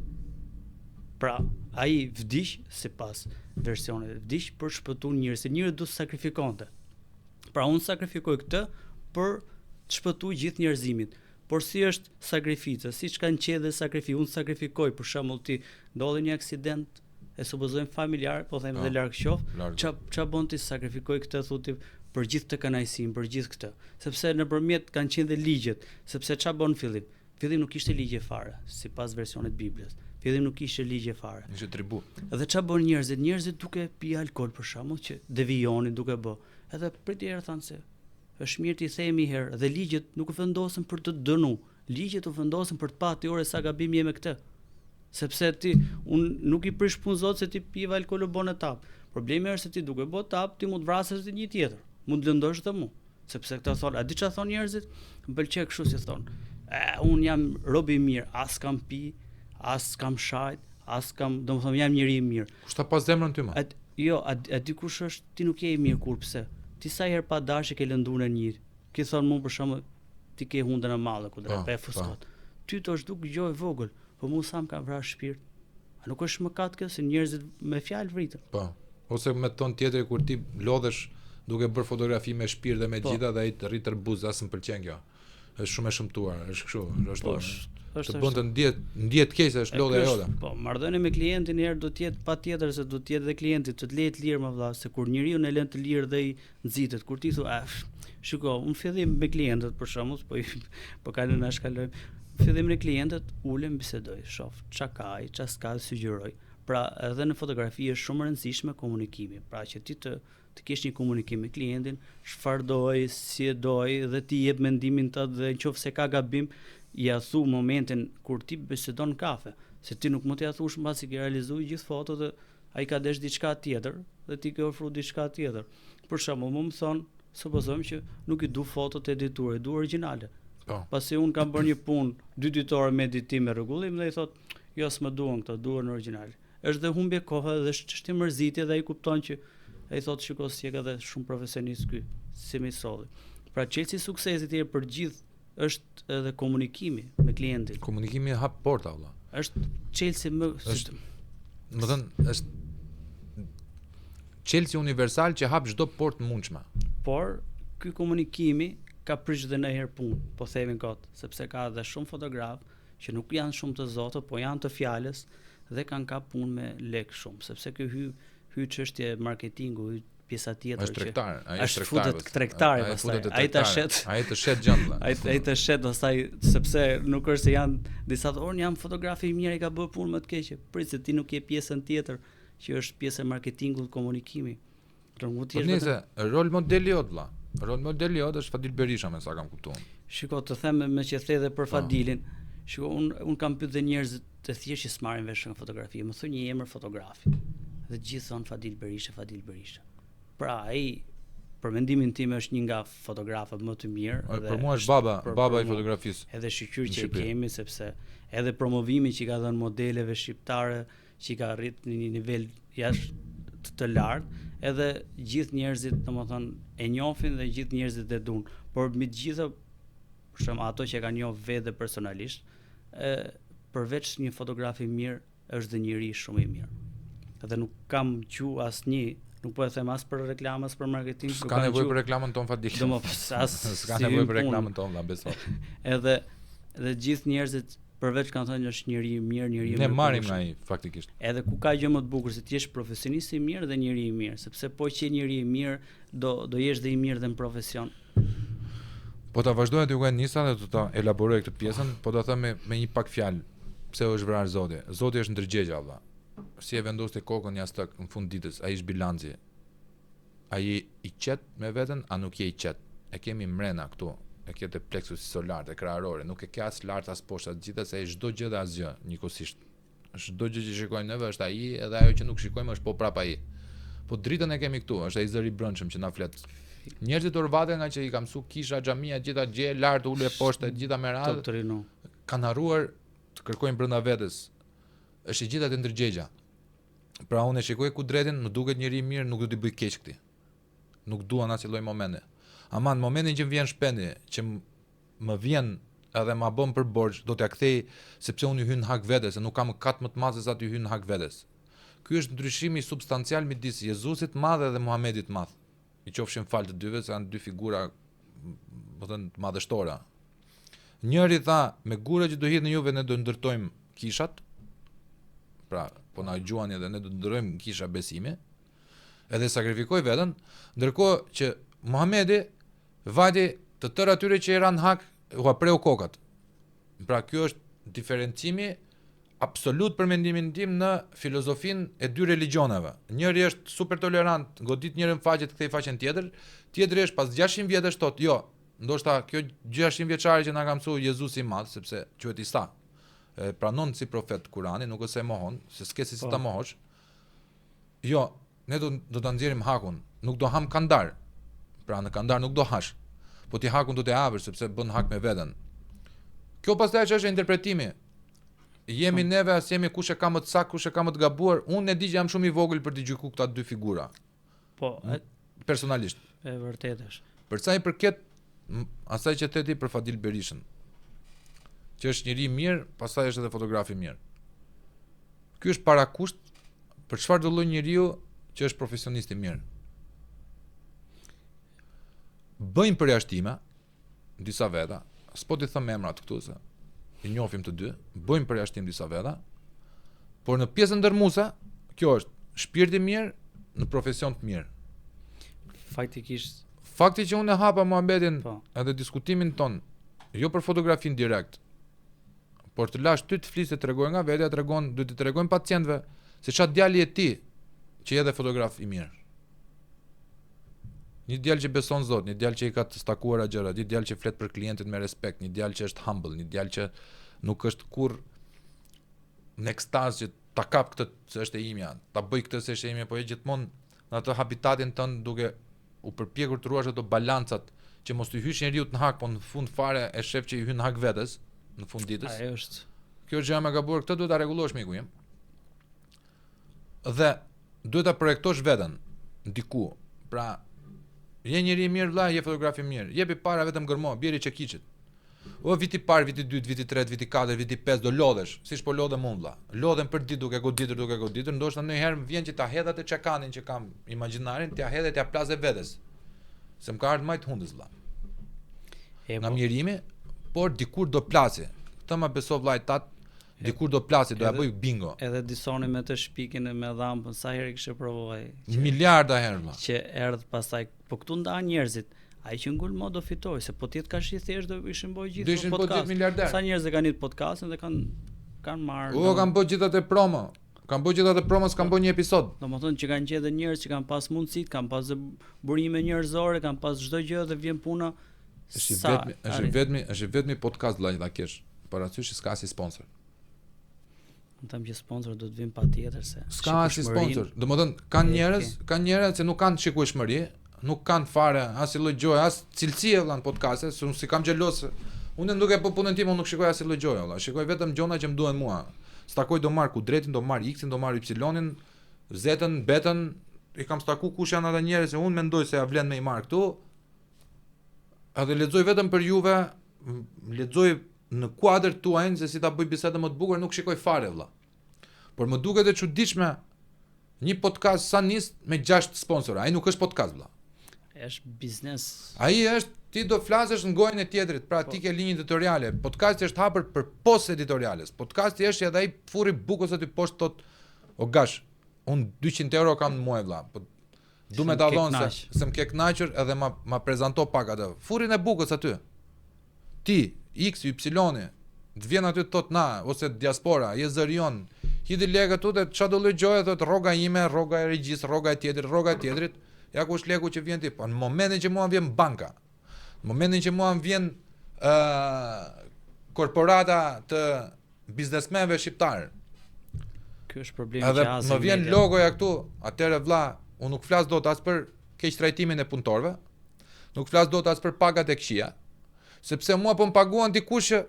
Pra, ai vdiq sipas versionit, vdiq për shpëtuar njerëz, se njerëzit do të sakrifikonte. Pra unë sakrifikoj këtë për të shpëtuar gjithë njerëzimin. Por si është sakrifica, siç kanë qenë dhe sakrifi, unë sakrifikoj për shembull ti ndodhi një aksident e supozojmë familjar, po them dhe larg qof, ç'a bën ti sakrifikoj këtë thotë për gjithë të kënaqësinë, për gjithë këtë, sepse nëpërmjet kanë qenë dhe ligjet, sepse ç'a bën fillim? Fillim nuk ishte ligje fare, sipas versionit Biblës. Fillim nuk ishte ligje fare.
Ishte tribu.
Dhe ç'a bën njerëzit? Njerëzit duke pi alkool për shkakun që devijonin duke bë. Edhe pritje herë thanë se është mirë ti themi herë, dhe ligjet nuk u vendosen për të dënu. Ligjet u vendosen për të pa ti ore sa gabim je me këtë. Sepse ti nuk i prish punë Zot se ti pive alkool u bën etap. Problemi është se ti duke bë tap, ti mund të vrasësh të një tjetër. Mund të lëndosh dhe mu. Sepse këta thonë, a di çfarë thonë njerëzit? Më pëlqej kështu si thonë. Un jam rob i mirë, as kam pi, as kam shajt, as kam, domethënë jam njeri i mirë.
Kush ta pas zemrën ty më?
Jo, a di kush është? Ti nuk je i mirë kur pse? Ti sa herë pa dashje ke lënduar në një. Ki thon mua për shembull, ti ke hundën e madhe ku drejt pa fuskot. Ty të është duk gjë e vogël, po mua sa më ka vrarë shpirt. A nuk është mëkat kjo se njerëzit me fjalë vritën?
Po. Ose me ton tjetër kur ti lodhesh duke bërë fotografi me shpirt dhe me gjitha dhe ai të rrit tërbuz, as më pëlqen kjo. Është shumë e shëmtuar, është kështu, është të bën të ndihet keq se është lodhja jote.
Po, marrëdhënia me klientin herë do të jetë patjetër se do të jetë dhe klienti të lehet lirë më vëlla, se kur njeriu në lën të lirë dhe i nxitet, kur ti thua, shiko, unë fillim me klientët për shembull, po kalojmë na shkalojmë. Fillim me klientët, ulem bisedoj, shoh ç'a ka ai, ç'a s'ka, sugjeroj. Pra edhe në fotografi është shumë rëndësishme komunikimi. Pra që ti të kesh një komunikim me klientin, çfarë doj, si e doj dhe ti jep mendimin tënd dhe nëse ka gabim ja thu momentin kur ti bisedon kafe, se ti nuk mund t'ia thush mbasi ke realizuar gjithë fotot dhe ai ka desh diçka tjetër dhe ti ke ofruar diçka tjetër. Për shembull, më thon, supozojmë që nuk i du fotot edituar, i du origjinale. Pasi un kam bërë një punë 2 ditore me editim me rregullim dhe i thot, jo s'më duan këto, duan origjinal. Është dhe humbje kohe dhe është çështje mërzitje dhe ai kupton që ai thot shiko si e ka dhe shumë profesionist ky, si më solli. Pra çelësi i suksesit i për gjithë është edhe komunikimi me klientin.
Komunikimi hap porta valla.
Është çelësi më
më thënë është çelësi universal që hap çdo portë mundshme.
Por ky komunikimi ka prish dhe në herë punë, po themin kot, sepse ka edhe shumë fotograf që nuk janë shumë të zotë, po janë të fjalës dhe kanë ka punë me lek shumë, sepse ky hy çështje marketingu, hy pjesa tjetër
është tregtar, ai
është tregtar, ai të
shet gjendla.
Ai të shet pastaj sepse nuk është se janë disa orë jam fotografi i mirë i ka bërë punë më të keqe, prit se ti nuk je pjesën tjetër që është pjesë e marketingut, komunikimi.
Po nëse rol modeli jot vlla. Rol modeli jot është Fadil Berisha, me sa kam kuptuar.
Shiko, të them me që the edhe për Fadilin. Shiko, un kam pyetur dhe njerëz të thjeshtë që s'marrin vesh nga fotografia, më thonë një emër fotografi. Dhe gjithë thon Fadil Berisha. Pra ai për mendimin tim është një nga fotografët më të mirë.
Për mua është baba i fotografisë.
Edhe shqyr që kemi, sepse edhe promovimi që ka dhënë modeleve shqiptare, që ka arrit në një nivel jashtë të lartë, edhe gjithë njerëzit, domethënë, e njohin dhe gjithë njerëzit e duan. Por mbi të gjitha, për shembull, ato që kanë njohur vetë personalisht, përveç një fotografi mirë, është dhe njëri shumë i mirë. Edhe nuk kam quaj asnjë, nuk po e them as për reklamë, as për marketing,
s'ka nevojë për reklamën ton Fadil. S'ka nevojë për reklamën ton, la besoj.
Edhe gjithë njerëzit përveç kanë thënë është njëri i mirë, njëri i mirë.
Ne marrim nga ai faktikisht.
Edhe ku ka gjë më të bukur se ti je profesionist i mirë dhe njëri i mirë, sepse po që je njëri i mirë, do jesh dhe i mirë dhe në profesion.
Po ta vazhdoj aty ku e nisa dhe do ta elaboroj këtë pjesën, po do them me një pak fjalë. Pse është vrarë Zoti? Zoti është ndërgjegja valla. Si e vendoste kokën jashtë në fund ditës, ai është bilanci. Ai i qet me veten, a nuk je i qet? E kemi mrena këtu. E ke te plexusi solar, te krahërore, nuk e ke as lart as poshtë, gjithasë çdo gjë dhe asgjë, njëkohësisht. Çdo gjë që shikojmë neve është ai, edhe ajo që nuk shikojmë është po prap ai. Po dritën e kemi këtu, është ai zëri i brendshëm që na flet. Njerëzit urvaten nga që i ka mësuar kisha, xhamia, gjitha gjë lart, ulë poshtë, gjitha me radhë. Kanë harruar të kërkojnë brenda vetes. Është e gjitha të ndërgjegja. Pra unë e shikoj Kudretin, më duket njëri i mirë, nuk do t'i bëj keq këtij. Nuk duan as lloj momente. Ama në momentin që më vjen shpendi, që më vjen edhe ma bën për borxh, do t'ja kthej sepse unë i hyn hak vetes, se nuk kam kat më të madh se sa ti hyn hak vetes. Ky është ndryshimi substancial midis Jezusit madh dhe Muhamedit madh. I qofshin fal të dyve, se janë dy figura, do të thënë, madhështora. Njëri tha, me gura që do hidhin juve ne do ndërtojmë kishat. Pra, po na gjuani edhe ne do ndërtojmë kisha besimi. Edhe sakrifikoi veten, ndërkohë që Muhamedi vajti të tërë atyre që eran hak u apreu kokat. Pra kjo është diferencimi absolut për mendimin tim në filozofinë e dy religioneve. Njëri është super tolerant, godit njërin faqe të kthej faqen tjetër, tjetri është pas 600 vjetësh thotë, jo, ndoshta kjo 600 vjeçare që na ka mësuar Jezusi i Madh, sepse quhet Isa, e pranon si profet Kurani, nuk është se mohon, se s'ke si ta mohosh. Jo, ne do ta nxjerrim hakun, nuk do ham kandar. Pra në kandar nuk do hash, po ti hakun do të hapësh sepse bën hak me veten. Kjo pastaj është interpretimi. Jemi neve as jemi kush e ka më të sakt, kush e ka më të gabuar. Unë e di që jam shumë i vogël për të gjykuar këta dy figura.
Po,
personalisht.
E vërtetë është.
Për sa i përket asaj që theti për Fadil Berishën, që është njëri i mirë, pastaj është edhe fotograf i mirë. Ky është parakusht për çfarë do lloj njeriu që është profesionist i mirë. Bëjmë përjashtime disa veta, s'po t'i them emrat këtu se i njohim të dy, bëjmë përjashtim disa veta, por në pjesën ndërmuese, kjo është shpirti i mirë në profesion të mirë. Fakti që unë e hapa Muhamedin edhe diskutimin ton, jo për fotografin direkt, por të lash ty të flisë të tregoj nga vetja, duhet të tregojmë pacientëve Se çfarë djali e ti që edhe fotograf i mirë. Një djalë që beson Zot, një djalë që i ka të stakuara gjërat, një djalë që flet për klientin me respekt, një djalë që është humble, një djalë që nuk është kurr në ekstaz që ta kap këtë se është e imja, ta bëj këtë se është e imja, po e gjithmonë në atë habitatin tënd duke u përpjekur të ruash ato balancat që mos të hysh njeriu në hak, po në fund fare e shef që i hyn hak vetes në fund ditës.
Ai është.
Kjo është gjë më e gabuar, këtë duhet ta rregullosh miku im. Dhe duhet ta projektosh veten diku. Pra, je njeri i mirë vëlla, je fotograf i mirë. Jepi para vetëm gërmo, bjeri çekiçit. O viti parë, viti 2, viti 3, viti 4, viti 5 do lodhesh, siç po lodhem unë vëlla. Lodhem për ditë duke goditur, ndoshta ndonjëherë më vjen që ta hedh atë çakanin që kam imagjinarin, t'ia hedh e t'ia plas vetes. Se më ka ardhur majt hundës vëlla. Nga mjerimi, por dikur do plasi. Këtë më beso vllai tat, dikur do plasi, do ja bëj bingo.
Edhe disoni me të shpikin e me dhampën, sa herë kishe provuar.
Miliarda herë vëlla.
Që erdh pastaj, po këtu ndan njerëzit. Ai që ngulmo do fitoj, se po tjetë ka shi thjesht do ishin bëj gjithë podcast. Sa njerëz e kanë itë podcastin dhe kanë marrë.
Kanë bëj gjithë atë promo. Kanë bëj gjithë atë promo, s'kan bëj një episod.
Domethënë që kanë gjetur njerëz që kanë pas mundësitë, kanë pas burime njerëzore, kanë pas çdo gjë dhe vjen puna.
Është vetmi podcast vllai ta kesh. Parasysh s'ka si sponsor.
Them që sponsor do të vinë patjetër se.
S'ka si sponsor. Domethënë kanë njerëz që nuk kanë shikueshmëri. Nuk kanë fare as lloj gjoje, as cilësie vëlla në podcaste, se unë si kam xhelos. Unë duke po punën time, unë nuk shikoj as lloj gjoje vëlla. Shikoj vetëm gjona që më duhen mua. Stakoj do marr Kudretin, do marr X-in, do marr Y-in, Z-ën, B-ën, i kam staku kush janë ata njerëz që unë mendoj se ja vlen me i marr këtu. Edhe lexoj vetëm për juve, lexoj në kuadër tuaj se si ta bëj bisedën më të bukur, nuk shikoj fare vëlla. Por më duket e çuditshme një podcast sa nis me 6 sponsorë. Ai nuk është podcast vëlla.
Është biznes.
Ai është, ti do flasësh në gojën e tjetrit, pra ti ke linjë editoriale. Podcasti është hapur për post editoriales. Podcasti është edhe ai furri bukës aty poshtë tot. O gash, un 200 euro kam në muaj vëlla. Po du me ta dhon se më ke kënaqur edhe ma prezanto pak atë. Furrin e bukës aty. Ti, X, Y, të vjen aty tot na ose diaspora, je zërion. Hidhi lekë aty dhe çfarë do lloj gjoje thot rroga ime, rroga e regjis, rroga e tjetrit. Ja kush leku që vjen ti, po në momentin që mua vjen banka, në momentin që mua vjen korporata të biznesmenëve shqiptar.
Ky është problemi që
edhe më vjen logoja këtu, atëre vëlla, unë nuk flas dot as për keq trajtimin e punëtorëve, nuk flas dot as për pagat e këqija, sepse mua po më paguan dikush që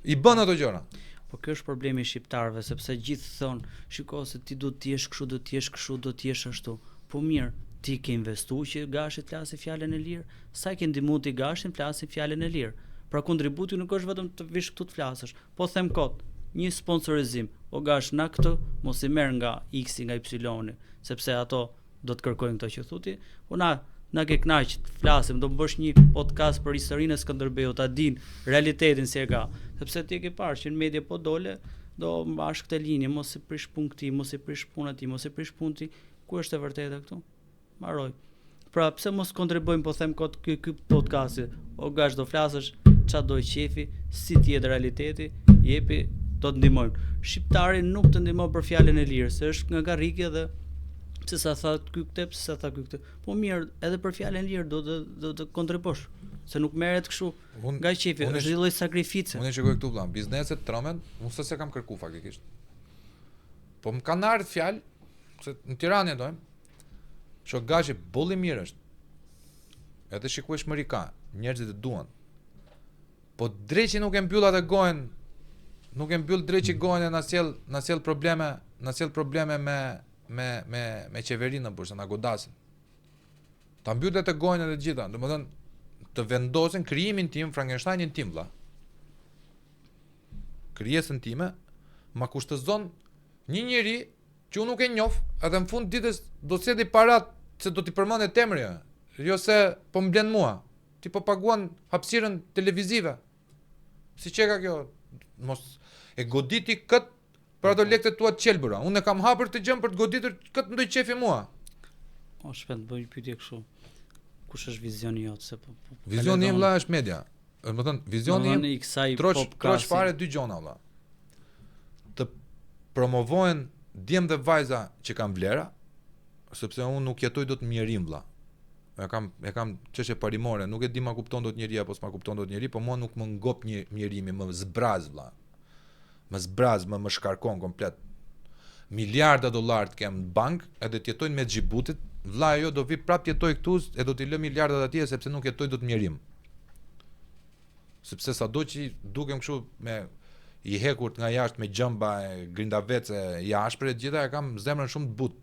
i bën ato gjëra.
Po kjo është problemi i shqiptarëve, sepse gjithë thonë, shiko se ti do të jesh kështu, do të jesh kështu, do të jesh ashtu. Po mirë, ti ke investuar që Gashi të flasë fjalën e lirë, sa ke ndihmuar ti Gashin të flasë fjalën e lirë. Pra kontributi nuk është vetëm të vish këtu të flasësh, po them kot, një sponsorizim, o Gash na këtë, mos i merr nga X-i nga Y-i, sepse ato do të kërkojnë këto që thoti, po na ke kënaq të flasim, do të bësh një podcast për historinë e Skënderbeut, ta din realitetin si e ka, sepse ti ke parë që në media po dole, do mbash këtë linjë, mos e prish punë ti, mos e prish punën ti, mos e prish punën ti, ku është e vërteta këtu? Marroj. Pra pse mos kontribuojmë, po them kot ky podcasti. O Gash do flasësh çfarë do qefi, si ti jetë realiteti, jepi, do të ndihmojmë. Shqiptari nuk të ndihmon për fjalën e lirë, se është nga garrike dhe pse sa tha ky këtë, pse sa tha ky këtë. Po mirë, edhe për fjalën e lirë do të kontribuosh, se nuk merret kështu nga qefi, është një lloj sakrifice.
Unë shikoj këtu vëlla, bizneset tromen, unë s'e kam kërku faktikisht. Po më kanë ardhur fjalë se në Tiranë jetojmë. Shoh Gashi bolli mirë është. Edhe shikueshmëri ka, njerëzit e duan. Po dreqi nuk e mbyll atë gojën. Nuk e mbyll dreqi gojën e na sjell probleme me qeverinë bursa na godasin. Ta mbyll atë gojën e të gjitha, domethënë të vendosin krijimin tim, Frankensteinin tim vëlla. Krijesën time ma kushtozon një njeri që unë nuk e njoh, edhe në fund ditës do të sjellë parat se do t'i përmendet emri, jo se po më blen mua. Ti po paguan hapësirën televizive. Si që ka kjo? Mos e goditi kët për ato lekët tua të qelbura. Unë e kam hapur të gjëm për të goditur kët ndoj qefi mua.
O shpend bëj pyetje kështu. Kush është vizioni jot se po
Vizioni im vëlla është media. Do të thënë vizioni im troç fare dy gjona vëlla. Të promovohen djem dhe vajza që kanë vlera, sepse unë nuk jetoj dot mjerim vlla. E kam çështje parimore, nuk e di ma kupton dot njeri apo s'ma kupton dot njeri, po mua nuk më ngop një mjerimi, më zbraz vlla. Më shkarkon komplet. Miliarda dollar të kem në bank, edhe të jetojnë me Xhibutit, vlla jo do vi prap të jetoj këtu e do t'i lë miliardat atje sepse nuk jetoj dot mjerim. Sepse sado që dukem kështu me i hekur nga jashtë me gjëmba e grindavece i ashpre, gjitha e kam zemrën shumë të butë.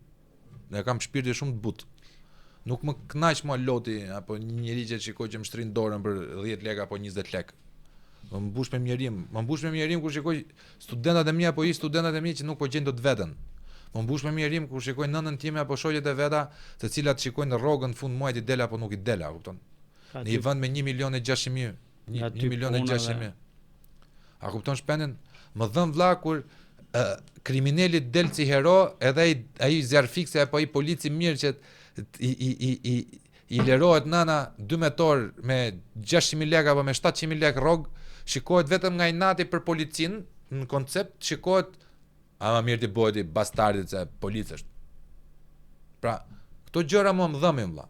E kam shpirtin shumë të butë. Nuk më kënaq mua loti apo një njeri që shikoj që më shtrin dorën për 10 lekë apo 20 lekë. Më mbush me mjerim kur shikoj studentat e mi apo studentat e mi që nuk po gjejnë dot veten. Më mbush me mjerim kur shikoj nënën time apo shoqjet e veta, të cilat shikojnë në rrogën në fund muajit i del apo nuk i del, kupton? Në një vend me 1.600.000, 1.600.000. A kupton shpendin? Më dhën vlla kur kriminali del si hero, edhe ai zjarfikse apo ai polici mirë që i lerohet nana 2 metor me 600.000 lekë apo me 700.000 lekë rrog, shikohet vetëm nga inati për policin, në koncept shikohet ama mirë ti bëhet i bastardit se polic është. Pra, këto gjëra mua më dhëmin vlla.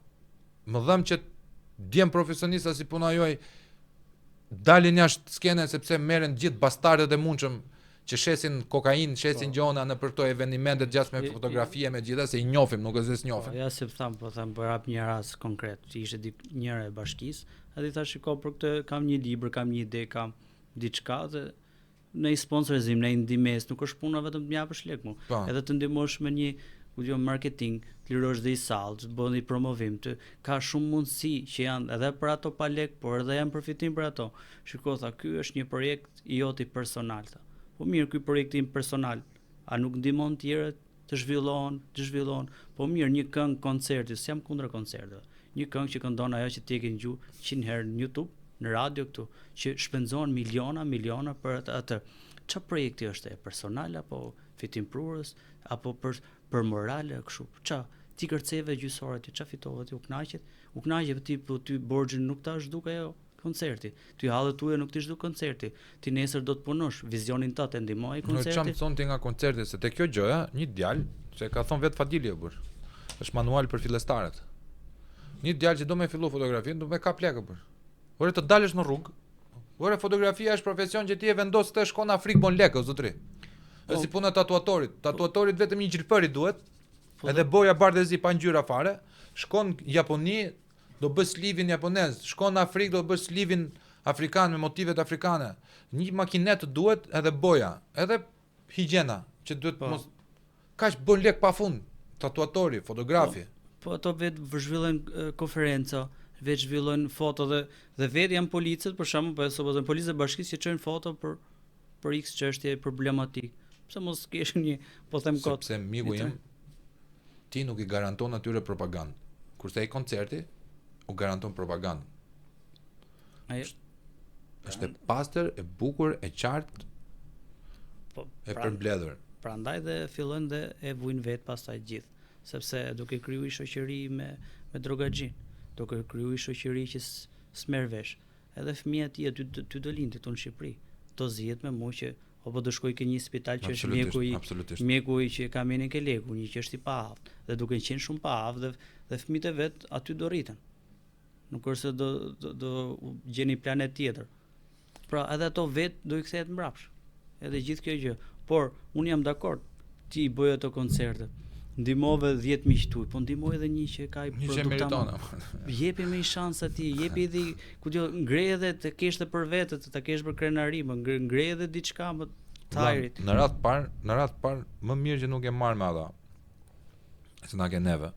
Më dhëm që djem profesionista si puna juaj dalin jashtë skene sepse merren gjithë bastardet e mundshëm që shesin kokainë, shesin gjona në për këto eventimente gjatë me fotografie me gjitha se i njohim, nuk e njohim.
Ja se tham për hap një rast konkret, që ishte njëra e bashkisë, edhe i thash shiko për këtë kam një libër, kam një ide, kam diçka dhe në sponsorizim, në ndihmës, nuk është puna vetëm të më japësh lek mua, edhe të ndihmosh me një marketing, të lirosh dhe i sallë, të bëni promovim, ka shumë mundësi që janë edhe për ato pa lek, por edhe janë përfitim për ato. Shiko tha, ky është një projekt i joti personal tha. Po mirë, ky projekti im personal, a nuk ndihmon tjerët të zhvillohen, po mirë, një këngë koncerti, s'jam kundër koncerteve. Një këngë që këndon ajo që ti e ke dëgjuar 100 herë në YouTube, në radio këtu, që shpenzohen miliona për atë. Ç'a projekti është e personal apo fitim prurës apo për morale kështu? Ç'a? Ti kërceve gjysore ti, ç'a fitove ti, u kënaqet ti, po ty borxhin nuk ta zhduk ajo koncerti. Ty hallet tuaja nuk ti zhduk koncerti. Ti nesër do të punosh, vizionin tënd e ndihmoj koncerti.
Nuk çam thon ti nga koncerti se te kjo gjë, një djalë, se ka thon vet Fadili bur. Është manual për fillestarët. Një djalë që do me fillu fotografinë, do me kap lekë bur. Ore të dalësh në rrugë. Ore fotografia është profesion që ti e vendos të shkon në Afrikë bon lekë zotri. Është si puna tatuatorit. Tatuatorit vetëm një gjilpëri duhet. Edhe boja bardhëzi pa ngjyra fare. Shkon në Japoni, do bëj slivin japonez. Shkon në Afrikë, do bëj slivin afrikan me motivet afrikane. Një makinet duhet edhe boja, edhe higjiena që duhet mos kaq bën lek pafund. Tatuatori, fotografi.
Po ato vetë zhvillojnë konferenca, vetë zhvillojnë foto dhe vetë janë policët, për shembull, po supozojmë policët e bashkisë që çojnë foto për X çështje problematik. Pse mos kesh një, po them kot.
Sepse miku im ti nuk i garanton atyre propagandë. Kurse ai koncerti u garanton propagandë.
Ai
është e pastër, e bukur, e qartë, e përmbledhur.
Prandaj dhe fillojnë dhe e vujnë vetë pastaj gjithë, sepse duke krijuar shoqëri me drogaxhin, duke krijuar shoqëri që s'merr vesh. Edhe fëmijët e tij ty do lindin këtu në Shqipëri. Do zihet me mua që apo do shkoj ke një spital që është mjeku i që ka menin ke leku, një që është i paavd, dhe duke qenë shumë paavd dhe fëmijët e vet aty do rriten. Nuk është se do gjeni planet tjetër. Pra edhe ato vet do i kthehet mbrapsht. Edhe gjithë kjo gjë. Por unë jam dakord, ti bëj ato koncerte. Ndihmove 10 miq tuaj, po ndihmoj edhe një që ka i produkta. Jepi më një shans atij, jepi edhe ku diu ngrej edhe të kesh të për vetë, të kesh për krenari, më ngrej edhe diçka më tajrit.
Në radh par, më mirë që nuk e marr me ata. Se na ke neve.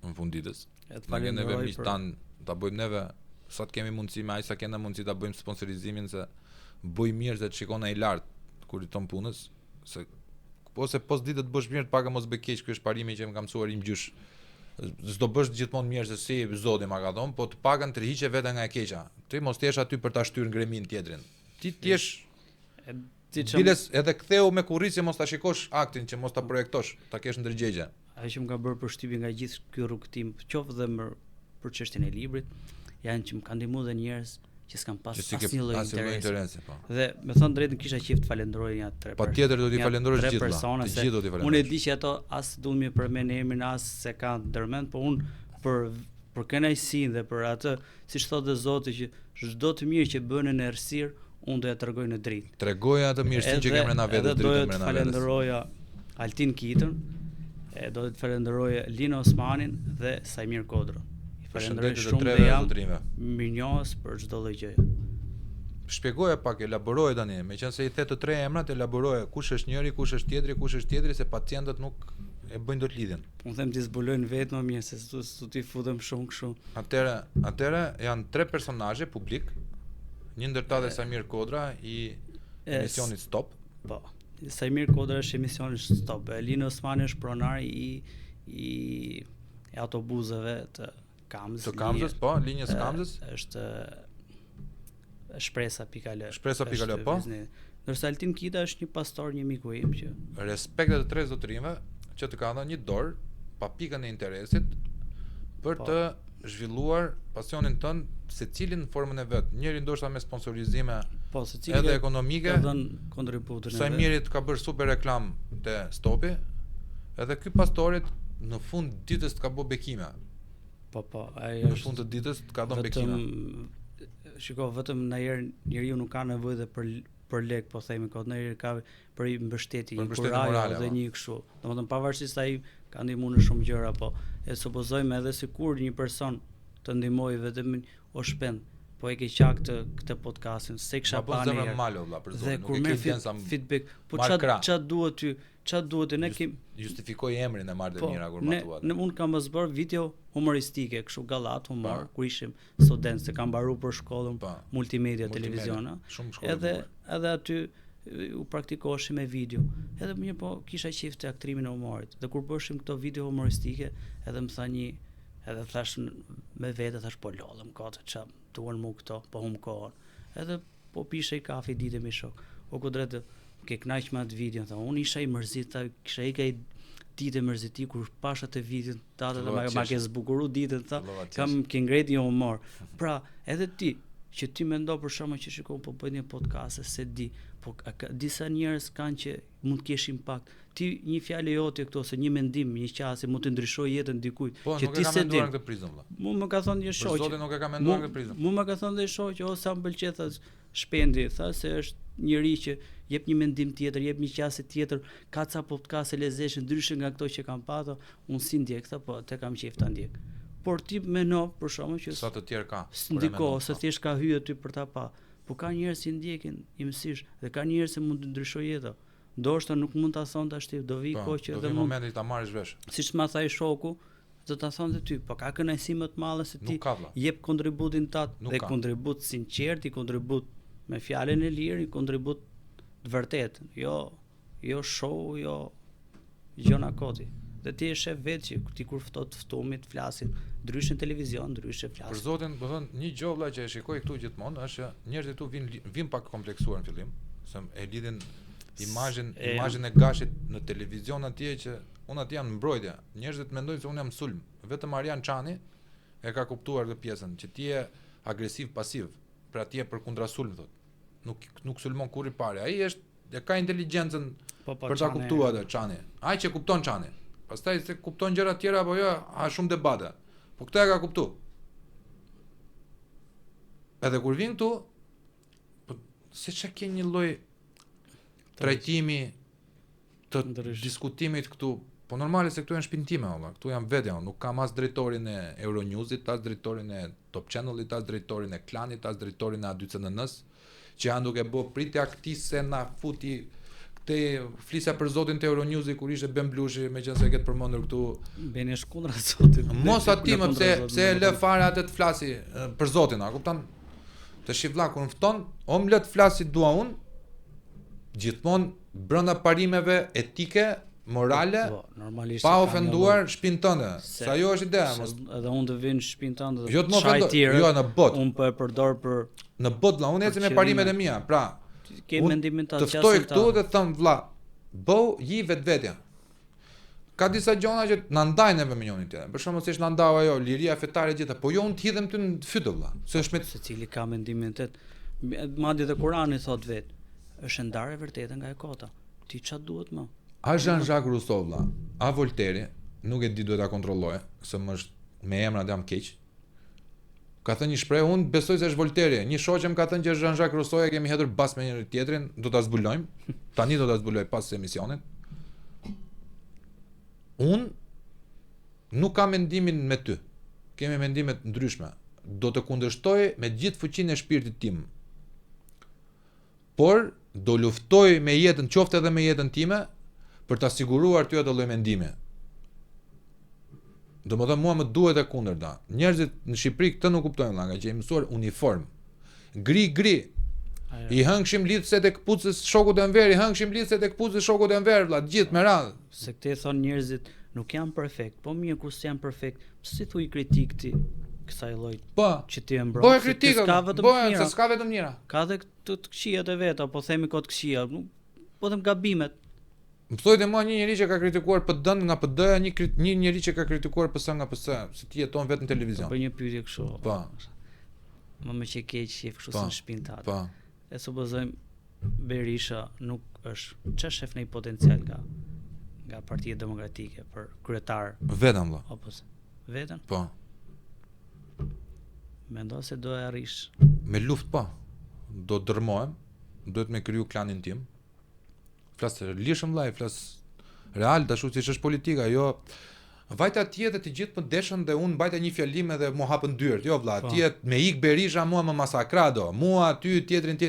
Në fund ditës. Na ke neve miqtan, ta bëjmë neve sa të kemi mundësi me ai sa kena mundësi ta bëjmë sponsorizimin se bëj mirë se të shikon ai lart kur i ton punës, se ose pos ditë të bësh mirë të paga mos bëj keq, ky është parimi që më ka mësuar i mgjysh. S'do bësh gjithmonë mirë se si Zoti ma ka dhënë, po të pagan të rhiqe vete nga e keqja. Ti mos t'jesh aty për ta shtyr ngremin tjetrin. Ti t'jesh biles edhe ktheu me kurriçe mos ta shikosh aktin që mos ta projektosh, ta kesh ndërgjegje.
Ajo që më ka bërë përshtypje nga gjithë ky rrugtim, qoftë dhe për çështjen e librit, janë që më kanë ndihmuar dhe njerëz që s'kam pas asnjë lloj interesi.
Po.
Dhe me thënë drejtën kisha qejf të falenderoj një 3
Patjetër do t'i falenderosh të gjithë do t'i falenderosh.
Unë e di që ato as duan më përmend emrin as se kanë ndërmend, po unë për kënaqësinë dhe për atë, siç thotë Zoti që çdo të mirë që bën në errësirë, unë do ja tregoj në dritë.
Tregoja atë mirësinë që ke brenda vetes
dritën brenda vetes. Do të falenderoja Altin Kitën, do të falenderoja Lino Osmanin dhe Sajmir Kodrën. Falenderoj shumë dhe jam mirënjohës për çdo lloj gjëje.
Shpjegoje pak, elaboroje tani, meqense i the të 3 emrat, elaboroje kush është njëri, kush është tjetri, se pacientët nuk e bëjnë dot lidhjen.
Unë them ti zbulojnë vetë më mirë se s'u ti futem shumë kështu.
Atëre janë 3 personazhe publik. Një ndërta dhe Sajmir Kodra i emisionit Stop.
Po. Sajmir Kodra është emisionit Stop. Lino Osmani është pronari i autobuseve të Kamzës.
Të Kamzës, po, linjës Kamzës.
Është Shpresa.al.
Shpresa.al, po.
Ndërsa Altin Kita është një pastor, një miku im që
respektet të 3 zotërinjve që të kanë dhënë një dorë pa pikën e interesit për të zhvilluar pasionin tënd secilin në formën e vet. Njëri ndoshta me sponsorizime edhe ekonomike.
Ka dhënë kontributin.
Sajmirit ka bërë super reklam te Stopi. Edhe ky pastorit në fund ditës ka bë bekime.
Po, ai
në fund të ditës ka dhënë bekime.
Shiko, vetëm ndonjëherë njeriu nuk ka nevojë dhe për lek, po themi kot, ndonjëherë ka për mbështetje, një kurajë dhe një kështu. Domethënë pavarësisht ai ka ndihmuar në shumë gjëra, po e supozojmë edhe sikur një person të ndihmojë vetëm o shpend, po e ke qak këtë podcastin, se kisha pa ne. Dhe kur merr feedback, po ç'a duhet ty? Çfarë duhet ne kemi
justifikoj emrin e Marrë Mira kur matuat.
Unë kam zbër video humoristike, kështu gallat humor, kur ishim student, se kam mbaruar për shkollën multimedia televiziona. Edhe aty u praktikoshim me video. Edhe mirë, po kisha qejf te aktrimin e humorit. Dhe kur bëshim këto video humoristike, edhe më tha edhe thash me vete, thash po lodhem kote, ç'a duan mu këto, po hum kohën. Edhe po pishe kafe ditë me shok. O ku drejtë ke kënaq me atë video, tha, unë isha i mërzit, kisha i ditë mërziti kur pasha të videon, tatë dhe ma ke zbukuru ditën, tha, kam ke ngret një humor. Pra, edhe ti, që ti mendo për shkakun që shikoj po bëj një podcast se di, po disa njerëz kanë që mund të kesh impakt. Ti një fjalë jote këto se një mendim, një qasje mund të ndryshojë jetën dikujt.
Që ti se di. Këtë prizëm vëlla.
Mu më ka thonë një shoq.
Zoti nuk e ka menduar këtë prizëm.
Mu më ka thonë dhe shoq, sa më pëlqet shpendi, tha se është njëri që jep një mendim tjetër, jep një qasje tjetër, ka ca podcast e lezetshëm ndryshe nga ato që kam patur, unë si ndjek këta, po te kam qejf ta ndjek. Por ti mendo për shkakun që
sa të tjerë ka.
Ndiko, se thjesht ka hyrë aty për ta pa. Po ka njerëz që ndjekin imësisht dhe ka njerëz që mund të ndryshojë jeta. Ndoshta nuk mund ta thonë tash ti, do vi kohë që
edhe momenti ta marrësh vesh.
Siç më thaj shoku, do ta thonë ty, po ka kënaqësi më të madhe se ti jep kontributin tat dhe kontribut sinqert, i kontribut me fjalën e lirë, i kontribut të vërtet, jo show, jo gjona koti. Dhe ti e shef vetë që ti kur ftumit flasin, ndryshe në televizion, ndryshe flasin.
Për zotin, do thënë, një gjë vëlla që e shikoj këtu gjithmonë është që njerëzit këtu vin pak kompleksuar në fillim, se e lidhin imazhin e Gashit në televizion atje që unë aty jam mbrojtja. Njerëzit mendojnë se unë jam sulm. Vetëm Arjan Çani e ka kuptuar këtë pjesën që ti je agresiv pasiv, pra ti je përkundra sulm thotë. Nuk sulmon kurrë parë. Ai e ka inteligjencën për ta kuptuar atë Çani. Ai që kupton Çani. Pastaj se kupton gjëra të tjera apo jo, ha shumë debate. Po këtë e ka kuptuar. Edhe kur vin këtu, po se çka ke një lloj trajtimi të diskutimit këtu, po normale se këtu janë shpintime valla, këtu janë vetja, nuk kam as drejtorin e Euronewsit, as drejtorin e Top Channelit, as drejtorin e Klanit, as drejtorin e A2CNN-s, që janë duke bë pritja këtij se na futi te flisja për zotin te Euronewsi kur ishte Ben Blushi, meqense e ketë përmendur këtu
Beni është kundra zotit.
Mos aty më pse e lë fare atë të flasi për zotin, a kupton? Të shivlla kur fton, o më lë të flasi dua unë, gjithmonë brenda parimeve etike, morale, pa ofenduar shpinën tënde. Se ajo është ideja, mos
edhe unë të vinë shpinën tënde.
Jo të më ofendoj, jo në botë.
Unë po e përdor për
në botë, unë ecem me parimet e mia. Pra,
ke mendimin ta
të ftoj këtu dhe thëm vlla, bëu ji vetvetja. ka disa gjona që na ndajnë neve me njërin tjetrin. Për shembull, siç na ndau ajo liria fetare gjithë, po jo unë të hidhem ty në fytyrë vëlla. Se është me
secili ka mendimin e tet. Madje edhe Kurani thot vet, është ndarë vërtetën nga e kota. Ti ç'a duhet më?
A Jean-Jacques Rousseau vëlla, a Voltaire, nuk e di, duhet ta kontrolloj, se më është me emrat jam keq. Ka thënë një shprehje, unë besoj se është Voltaire. Një shoqëm ka thënë që Jean-Jacques Rousseau e kemi hedhur bas me njëri tjetrin, do ta zbulojmë. Tani do ta zbuloj pas emisionit. Unë nuk kam mendimin me ty. Kemi mendime të ndryshme. Do të kundërshtoj me gjithë fuqinë e shpirtit tim. Por do luftoj me jetën, qoftë edhe me jetën time, për ta siguruar ty atë lloj mendimi. Domethënë mua më duhet e kundërta. Njerëzit në Shqipëri këtë nuk kuptojnë nga që jemi mësuar uniform. Gri. I hëngshim lidhset e këpucës shokut e Enver, i hëngshim lidhset e këpucës shokut e Enver, vëlla, gjithë me radhë.
Se këtë thon njerëzit nuk janë perfekt, po mirë kur s'janë perfekt, si thuj kritik ti kësaj lloji?
Po.
Që ti e mbron.
Bëj kritik, bëj, se s'ka vetëm mira.
Ka edhe këto të këqijat e veta, po themi kot këqija, po them gabimet.
Më thojtë mua një njeri që ka kritikuar PD-n nga PD-ja, një njeri që ka kritikuar PS nga PS, se ti jeton vetëm në televizion.
Po një pyetje kështu.
Po.
Më që keq shef kështu në shtëpinë tatë.
Po.
E supozojmë Berisha nuk është ç'është shef në potencial nga Partia Demokratike për kryetar.
Vetëm vëlla.
Apo vetëm?
Po.
Mendoj se do e arrish.
Me luftë po. Do dërmohem, duhet me kriju klanin tim. Flas lishëm vllai, flas real tashu siç është politika, jo vajta tjetër të gjithë më deshën dhe unë mbajta një fjalim edhe mu hapën dyert. Jo vlla, tjetër me ik Berisha mua më masakra do. Mua aty tjetrin,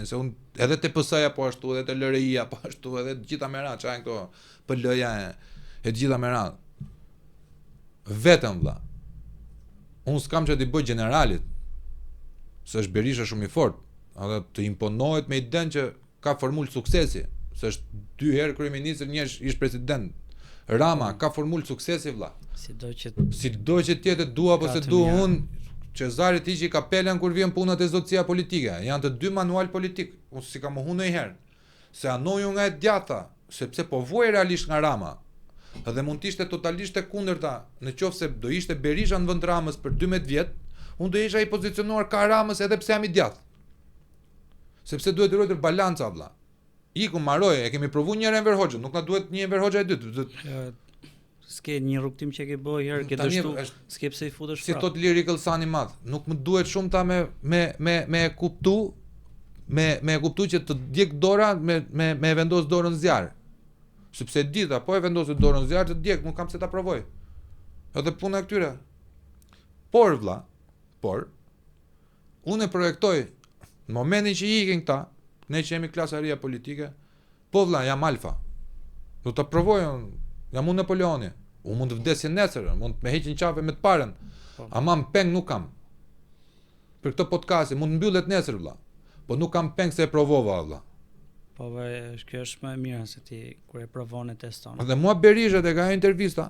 se unë edhe te PS-ja po ashtu, edhe te LRI-ja po ashtu, edhe të gjitha me radhë, çajn këto PL-ja e të gjitha me radhë. Vetëm vlla. Unë s'kam që t'i bëj generalit, se është Berisha shumë i fort, edhe të imponohet me idenë që ka formulë suksesi, se është 2 herë kryeministër, një ish president. Rama ka formulë suksesi vlla. Sido që tjetë dua apo se dua unë, Çezari ti që i kapelen kur vjen punat e zotësia politike. Janë të 2 manual politik. Unë si kam mohu ndonjëherë. Se anoju nga e djatha, sepse po vuaj realisht nga Rama. Dhe mund të ishte totalisht e kundërta, në qoftë se do ishte Berisha në vend Ramës për 12 vjet, unë do isha i pozicionuar ka Ramës edhe pse jam i djathtë. Sepse duhet të ruajtur balanca vlla. Iku mbaroj, e kemi provuar një Enver Hoxha, nuk na duhet një Enver Hoxha e dytë.
S'ke një rrugtim që ke bëj herë, ke dështu, s'ke pse i futesh
prapë. Si tot Liri Këllsani i madh, nuk më duhet shumë ta me kuptu, me kuptu që të djeg dora me vendos dorën zjarr. Sepse dita po e vendoset dorën zjarr të djeg, nuk kam se ta provoj. Edhe puna e këtyre. Por vlla, unë e projektoj në momentin që ikin këta, ne që jemi klasa ria politike, po vlla, jam alfa. Do ta provoj, jam unë Napoleoni. Unë mund të vdesje nesër, mund të me heqin qafe me të parën. Ama më peng nuk kam. Për këtë podcast mund të mbyllet nesër vlla. Po nuk kam peng se e provova vlla.
Po kjo është më e mirë se ti kur e provon e teston.
Dhe mua Berisha te ka intervista,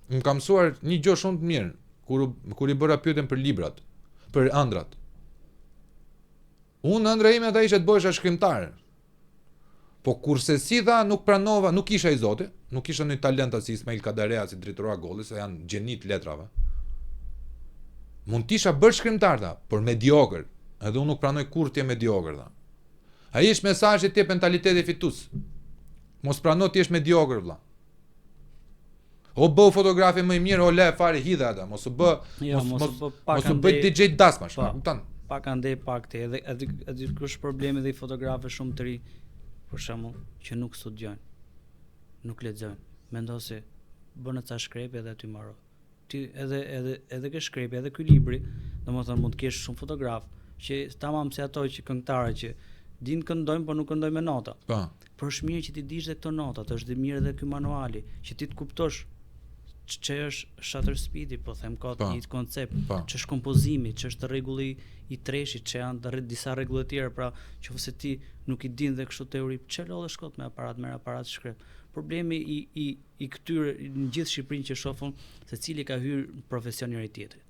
më ka mësuar një gjë shumë të mirë, kur i bëra pyetjen për librat, për ëndrat. Unë ëndra ime ata ishte të bëhesha shkrimtar. Po kurse si tha, nuk pranova, nuk isha i Zotit, nuk isha një talent si Ismail Kadarea, si drejtori i Gollit, se janë gjenit letrave. Mund t'isha bërë shkrimtar tha, por mediokër. Edhe unë nuk pranoj kur t'je mediokër tha. Ai është mesazhi ti mentaliteti fitues. Mos prano ti je mediokër vlla. O bë fotografi më i mirë, o le fare hidhe ata, mos u bë, mos u bëj DJ dasmash, kupton?
Pak andej pak ti, edhe kush problemi dhe i fotografë shumë të ri, për shembull, që nuk studiojnë, nuk lexojnë. Mendo se bën atë shkrepje dhe aty mbaroj. Ti edhe ke shkrepje, edhe ky libri, domethënë mund të kesh shumë fotograf që tamam se ato që këngëtarë që din këndojnë, por nuk këndojnë me nota.
Po.
Por është mirë që ti dish edhe këto nota, është dhe mirë edhe ky manuali, që ti të kuptosh që është shutter speedi, po them një koncept, që është kompozimi, që është rregulli i treshit, që janë disa rregulla të tjera, pra nëse ti nuk i din dhe kështu teori, çe lodhe shkot me aparat shkret. Problemi i këtyre në gjithë Shqipërinë që shohun se cili ka hyrë në profesion njëri tjetrit.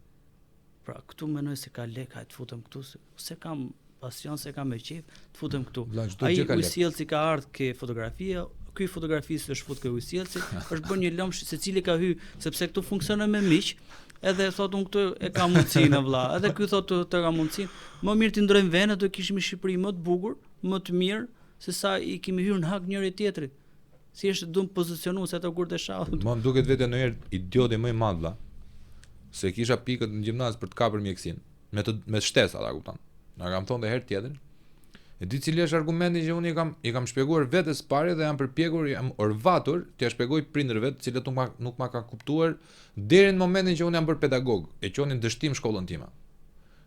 Pra këtu mendoj se ka lek, të futem këtu, se kam pasion, se kam me qejf, të futem këtu. Ai u sjell si ka ardhur ke fotografia, ky fotografistë është fut këtu sjellsi, është bën një lëmsh secili ka hy sepse këtu funksionon me miq. Edhe thot unë këtu e kam mundsinë vëlla. Edhe ky thot të ka mundsinë. Më mirë ti ndrojmë vende, do kishim një Shqipëri më të bukur, më të mirë, se sa i kemi hyrë në hak njëri tjetrit. Si është duam pozicionu se ato kur të shahut.
Më duket vetë ndonjëherë idioti më i madh vëlla. Se kisha pikët në gjimnaz për të kapur mjekësinë, me shtesa, ta kupton. Na kam thonë edhe herë tjetër. E di cili është argumenti që unë i kam shpjeguar vetes parë dhe jam përpjekur, jam orvatur t'ia shpjegoj prindërve, të cilët nuk ma ka kuptuar deri në momentin që unë jam bërë pedagog, e qonin dështim shkollën time.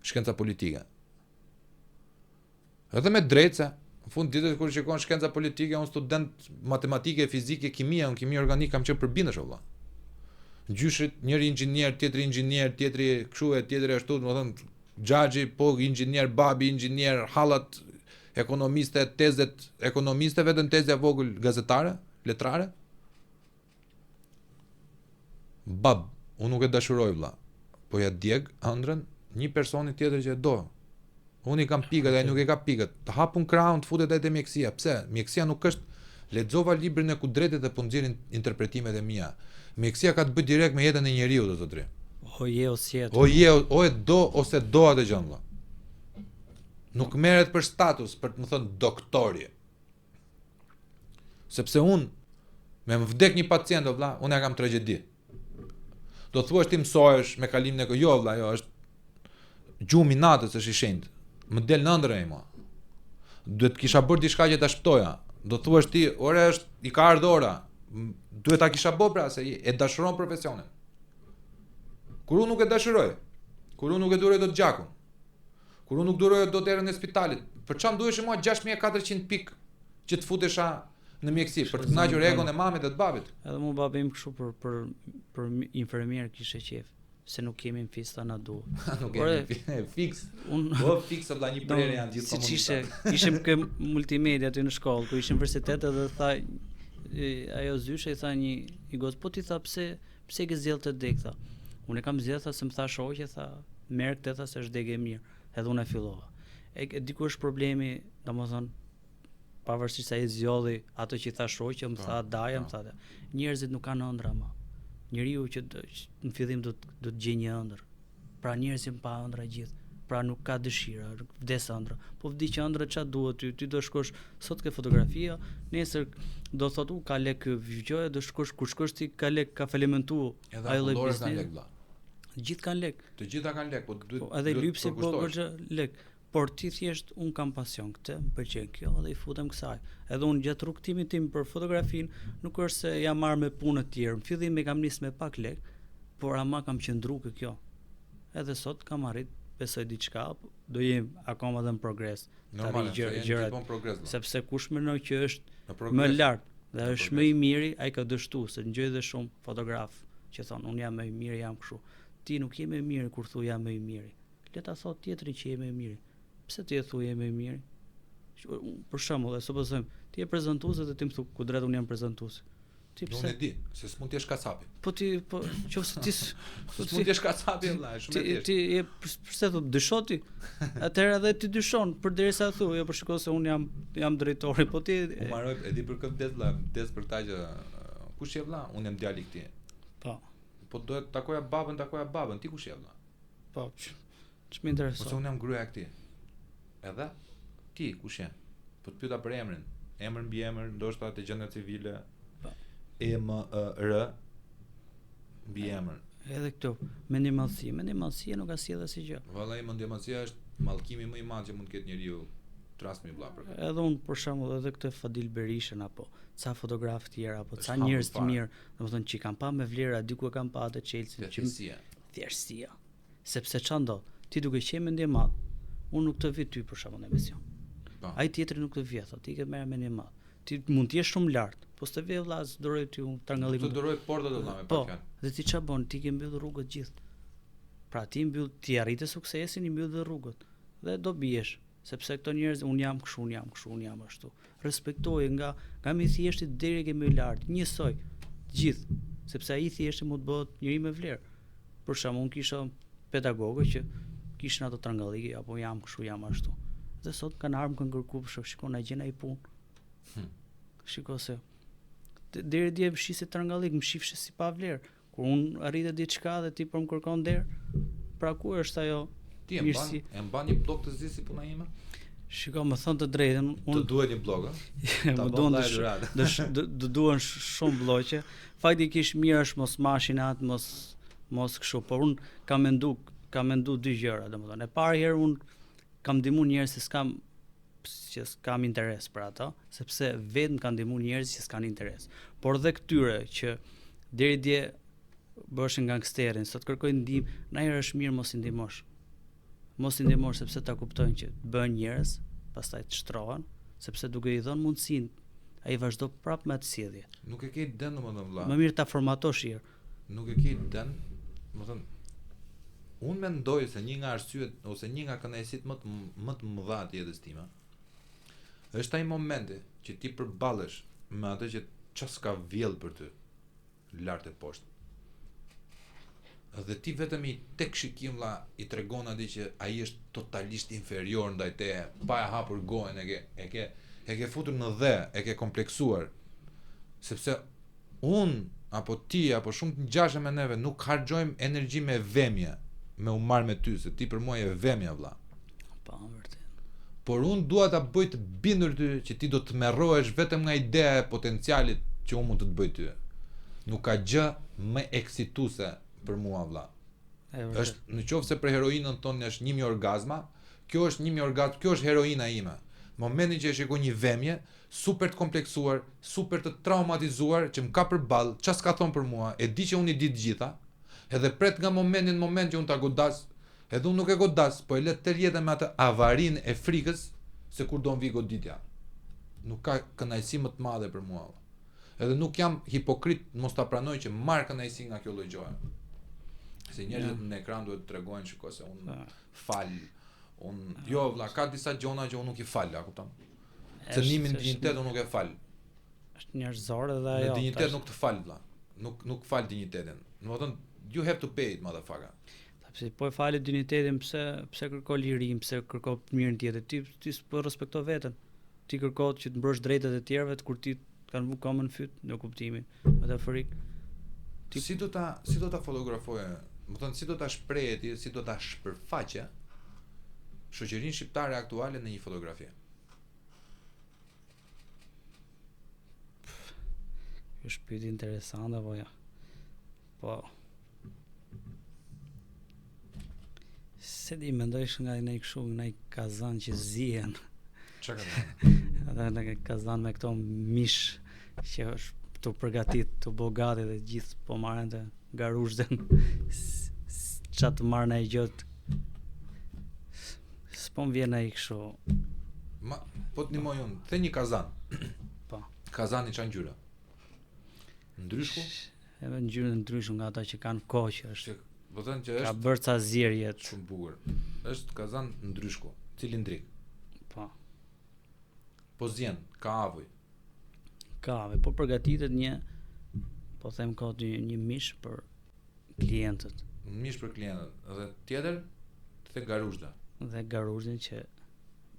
Shkenca politike. Edhe me drejtse, në fund ditës kur shikon shkenca politike, unë student matematike, fizike, kimia, unë kimi organik kam qenë përbindësh vëlla. Gjyshit, njëri inxhinier, tjetri kështu e tjetri ashtu, domethënë xhaxhi, po inxhinier, babi inxhinier, hallat ekonomiste, tezet ekonomiste, vetëm tezja vogël gazetare, letrare. Bab, unë nuk e dashuroj vëlla, po ja djeg ëndrrën një personi tjetër që e do. Unë i kam pikat, ai nuk e ka pikat. Të hapun krahun, të futet ai te mjekësia. Pse? Mjekësia nuk është, lexova librin e Kudretit dhe po nxjerrin interpretimet e mia. Mjekësia ka të bëjë direkt me jetën e njeriu, do të thotë.
O je ose jet.
O e do ose do atë gjë vëlla. Nuk merret për status, për të më thënë doktori. Sepse unë, me më vdek një pacient, vëlla, unë ja kam tragjedi. Do thuash ti mësohesh me kalimin e kohës, jo vëlla, jo, është gjumi natës është i shenjtë. Më del në ëndër ai mua. Duhet kisha bërë diçka që ta shpëtoja. Do thuash ti, ore është i ka ardhur ora. Duhet ta kisha bërë pra se e dashuron profesionin. Kur unë nuk e dashuroj, kur unë nuk e duroj dot gjakun, kur unë nuk duroj dot erën e spitalit, për çam duhesh mua 6400 pikë që të futesha në mjekësi për të kënaqur egon e mamit dhe të babit.
Edhe mu babi im kështu për infermier kishte qef, se nuk kemi në fista na duhet.
Nuk kemi fiks. Po fiks vëlla një prerë janë gjithë komunitet.
Siç ishim kë multimedia aty në shkollë, ku ishim universitet edhe tha ajo zyshe i tha një i goc, po ti tha pse ke zgjedhë të deg tha. Unë kam zgjedhë tha se më tha shoqja tha, merr këtë tha se është degë e mirë. Edhe unë e fillova. E diku është problemi, domethënë pavarësisht se ai zgjodhi ato që i tha shoqja, më tha daja, më tha. Njerëzit nuk kanë ëndra më. Njeriu që në fillim do të gjejë një ëndër. Pra njerëzit pa ëndra gjithë. Pra nuk ka dëshira, vdes ëndra. Po vdi që ëndra ç'a duhet ty do shkosh sot ke fotografia, nesër do thotë ka lek vijgjë, do shkosh kur shkosh ti ka lek ka falimentu
ai lloj biznesi.
Gjithë kanë lek.
Të gjitha kanë lek, po duhet.
Edhe lypsi po goxha lek. Por ti thjesht un kam pasion këtë, më pëlqen kjo dhe i futem kësaj. Edhe un gjatë rrugtimit tim për fotografinë nuk është se jam marrë me punë të tjerë. Në fillim e kam nis me pak lek, por ama kam qëndruar kë kjo. Edhe sot kam arrit, besoj diçka, do jem akoma edhe në progres.
Normal, gjërat.
Sepse kush mendon që është më lart dhe është më i miri, ai ka dështuar se ngjoj dhe shumë fotograf që thon un jam më i miri, jam kështu. Ti nuk je më i miri kur thu jam më i miri. Le ta thot tjetri që je më i miri. Pse ti e thu je më i miri? Për shembull, supozojmë, ti je prezantues dhe ti më thu Kudret un jam prezantues. Ti pse?
Unë e di, se s'mund të jesh kacapi.
Po qofse ti
s'mund të jesh kacapi vëlla, është shumë e thjeshtë.
Ti je pse thot dyshon ti? Atëherë edhe ti dyshon përderisa thu, jo për shkak se un jam drejtori, po ti
u marroj e di për këtë vëlla, des për këtë që kush je vëlla? Unë jam djali i këtij.
Po.
Po do të takoja babën, ti kush je vëlla?
Po. Ç'më intereson?
Ose unë jam gruaja e këtij. Edhe ti kush je? Po të pyeta për emrin. Emër mbi emër, ndoshta te gjendja civile. EMR mbi emër.
Edhe këtu, mendimallësia nuk ka sjellë asgjë.
Vallai mendimallësia është mallkimi më i madh që mund të ketë njeriu trasmi vëlla për.
Edhe un për shembull edhe këtë Fadil Berishën apo ca fotograf të tjerë apo ca njerëz të mirë, domethënë që kanë pa me vlera, diku e kanë pa atë Chelsea që thjeshtësia. Sepse ç'a ndodh? Ti duke qenë mendje madh, un nuk të vi ty për shembull në emision. Ai tjetri nuk të vjen, thotë ti ke merr mendje madh. Ti mund të jesh shumë lart, po s'të vjen vëlla, doroj ti un trangallim.
Të doroj portat vëlla me pak fjalë.
Dhe ti ç'a bën? Ti ke mbyll rrugët gjithë. Pra ti ti arritë suksesin, i mbyll rrugët. Dhe do biesh, sepse këto njerëz un jam kështu, un jam ashtu. Respektoje nga më i thjeshtit deri ke më i lart, njësoj gjithë, sepse ai thjesht mund të bëhet njëri me vlerë. Për shembull, un kisha pedagogë që kishin ato trangallike apo jam kështu, jam ashtu. Dhe sot kanë ardhur kanë kërkuar, shikon na gjena i punë. Shiko se deri dje shise Trangallik, më shifshe si pa vlerë. Kur unë arrite diçka dhe ti për më kërkon derë, pra ku është ajo mirësi?
Ti e mban një blog të zi si puna ime?
Shiko, më thënë të drejtën,
të duhet një blog,
më duhen shumë bloqe. Faktikisht mirë është mos mashinat, mos kështu, por unë kam mendu dy gjëra, domethënë. E parë herë unë kam ndihmu njerëz që s'kam interes për ato, sepse vetëm kanë ndihmu njerëz që s'kan interes. Por dhe këtyre që deri dje bëshin gangsterin, sot kërkojnë ndihmë, na herë është mirë mos i ndihmosh. Mos i ndihmosh sepse ta kuptojnë që të bëhen njerëz, pastaj të shtrohen, sepse duke i dhënë mundësinë, ai vazhdo prapë me atë sjellje.
Nuk e ke dën domethënë vëlla.
Më mirë ta formatosh herë.
Nuk e ke dën, domethënë unë mendoj se një nga arsyet ose një nga kënaqësitë më të mëdha të jetës time është ai momenti që ti përballesh me atë që ç'as ka vjell për ty lart e poshtë. Dhe ti vetëm i tek shikim vëlla i tregon atij që ai është totalisht inferior ndaj teje, pa e hapur gojen, e ke futur në dhe, e ke kompleksuar. Sepse unë apo ti apo shumë të ngjashëm me neve nuk harxojmë energji me vemje, me u marr me ty, se ti për mua je vemja vëlla.
Po, vërtet.
Por unë dua ta bëj të bindur ty që ti do të merrohesh vetëm nga ideja e potencialit që unë mund të të bëj ty. Nuk ka gjë më eksituese për mua vëlla. Është në qoftë se për heroinën tonë është 1000 orgazma, kjo është 1000 orgazm, kjo është heroina ime. Momentin që e shikoj një vemje super të kompleksuar, super të traumatizuar që më ka përball, ç'a s'ka thon për mua, e di që unë i di të gjitha, edhe pret nga momenti në moment që unë ta godas, edhe unë nuk e godas, po e let të jetën me atë avarinë e frikës se kur do vi goditja. Nuk ka kënaqësi më të madhe për mua. Edhe nuk jam hipokrit mos ta pranoj që marr kënaqësi nga kjo lloj gjoje. Se njerëzit në ekran duhet të tregojnë shikoj se unë fal. Jo vëlla, ka disa gjona që unë nuk i fal, a kupton? Se nimin dinjitet unë nuk e fal.
Është njerëzore dhe ajo.
Në dinjitet nuk të fal vëlla. Nuk fal dinjitetin. Domethënë you have to pay it, motherfucker.
Sepse po e falet dinjitetin, pse kërko lirim, pse kërko mirën tjetër, ti s'po respekto veten. Ti kërko që të mbrosh drejtat e tjerëve kur ti kanë vu komën fyt në kuptimin metaforik.
Si do ta fotografoje? Më thënë, si do ta shprehje ti, si do ta shpërfaqe shoqërinë shqiptare aktuale në një fotografi?
Është pyetje interesante apo jo? Po. Se di mendosh nga një kështu, nga kazan që zihen.
Çka ka?
Ata në kazan me këto mish që është të përgatit, të bogati dhe gjithë po marrën të garuzhdën. Qa të marrën ai gjot. S'po më vjen ai kështu.
Po të ndihmoj unë, the një kazan.
Po.
Kazani çan ngjyra? Ndryshku?
Edhe ngjyrën ndryshku nga ata që kanë kohë që është.
Po thënë që është
ka bërë ca zjerje
shumë bukur. Është kazan ndryshku, cilindrik.
Po.
Po zjen, ka avuj.
Po përgatitet po them kot një mish për klientët.
Mish për klientët. Dhe tjetër the garuzhda.
Dhe garuzhdën që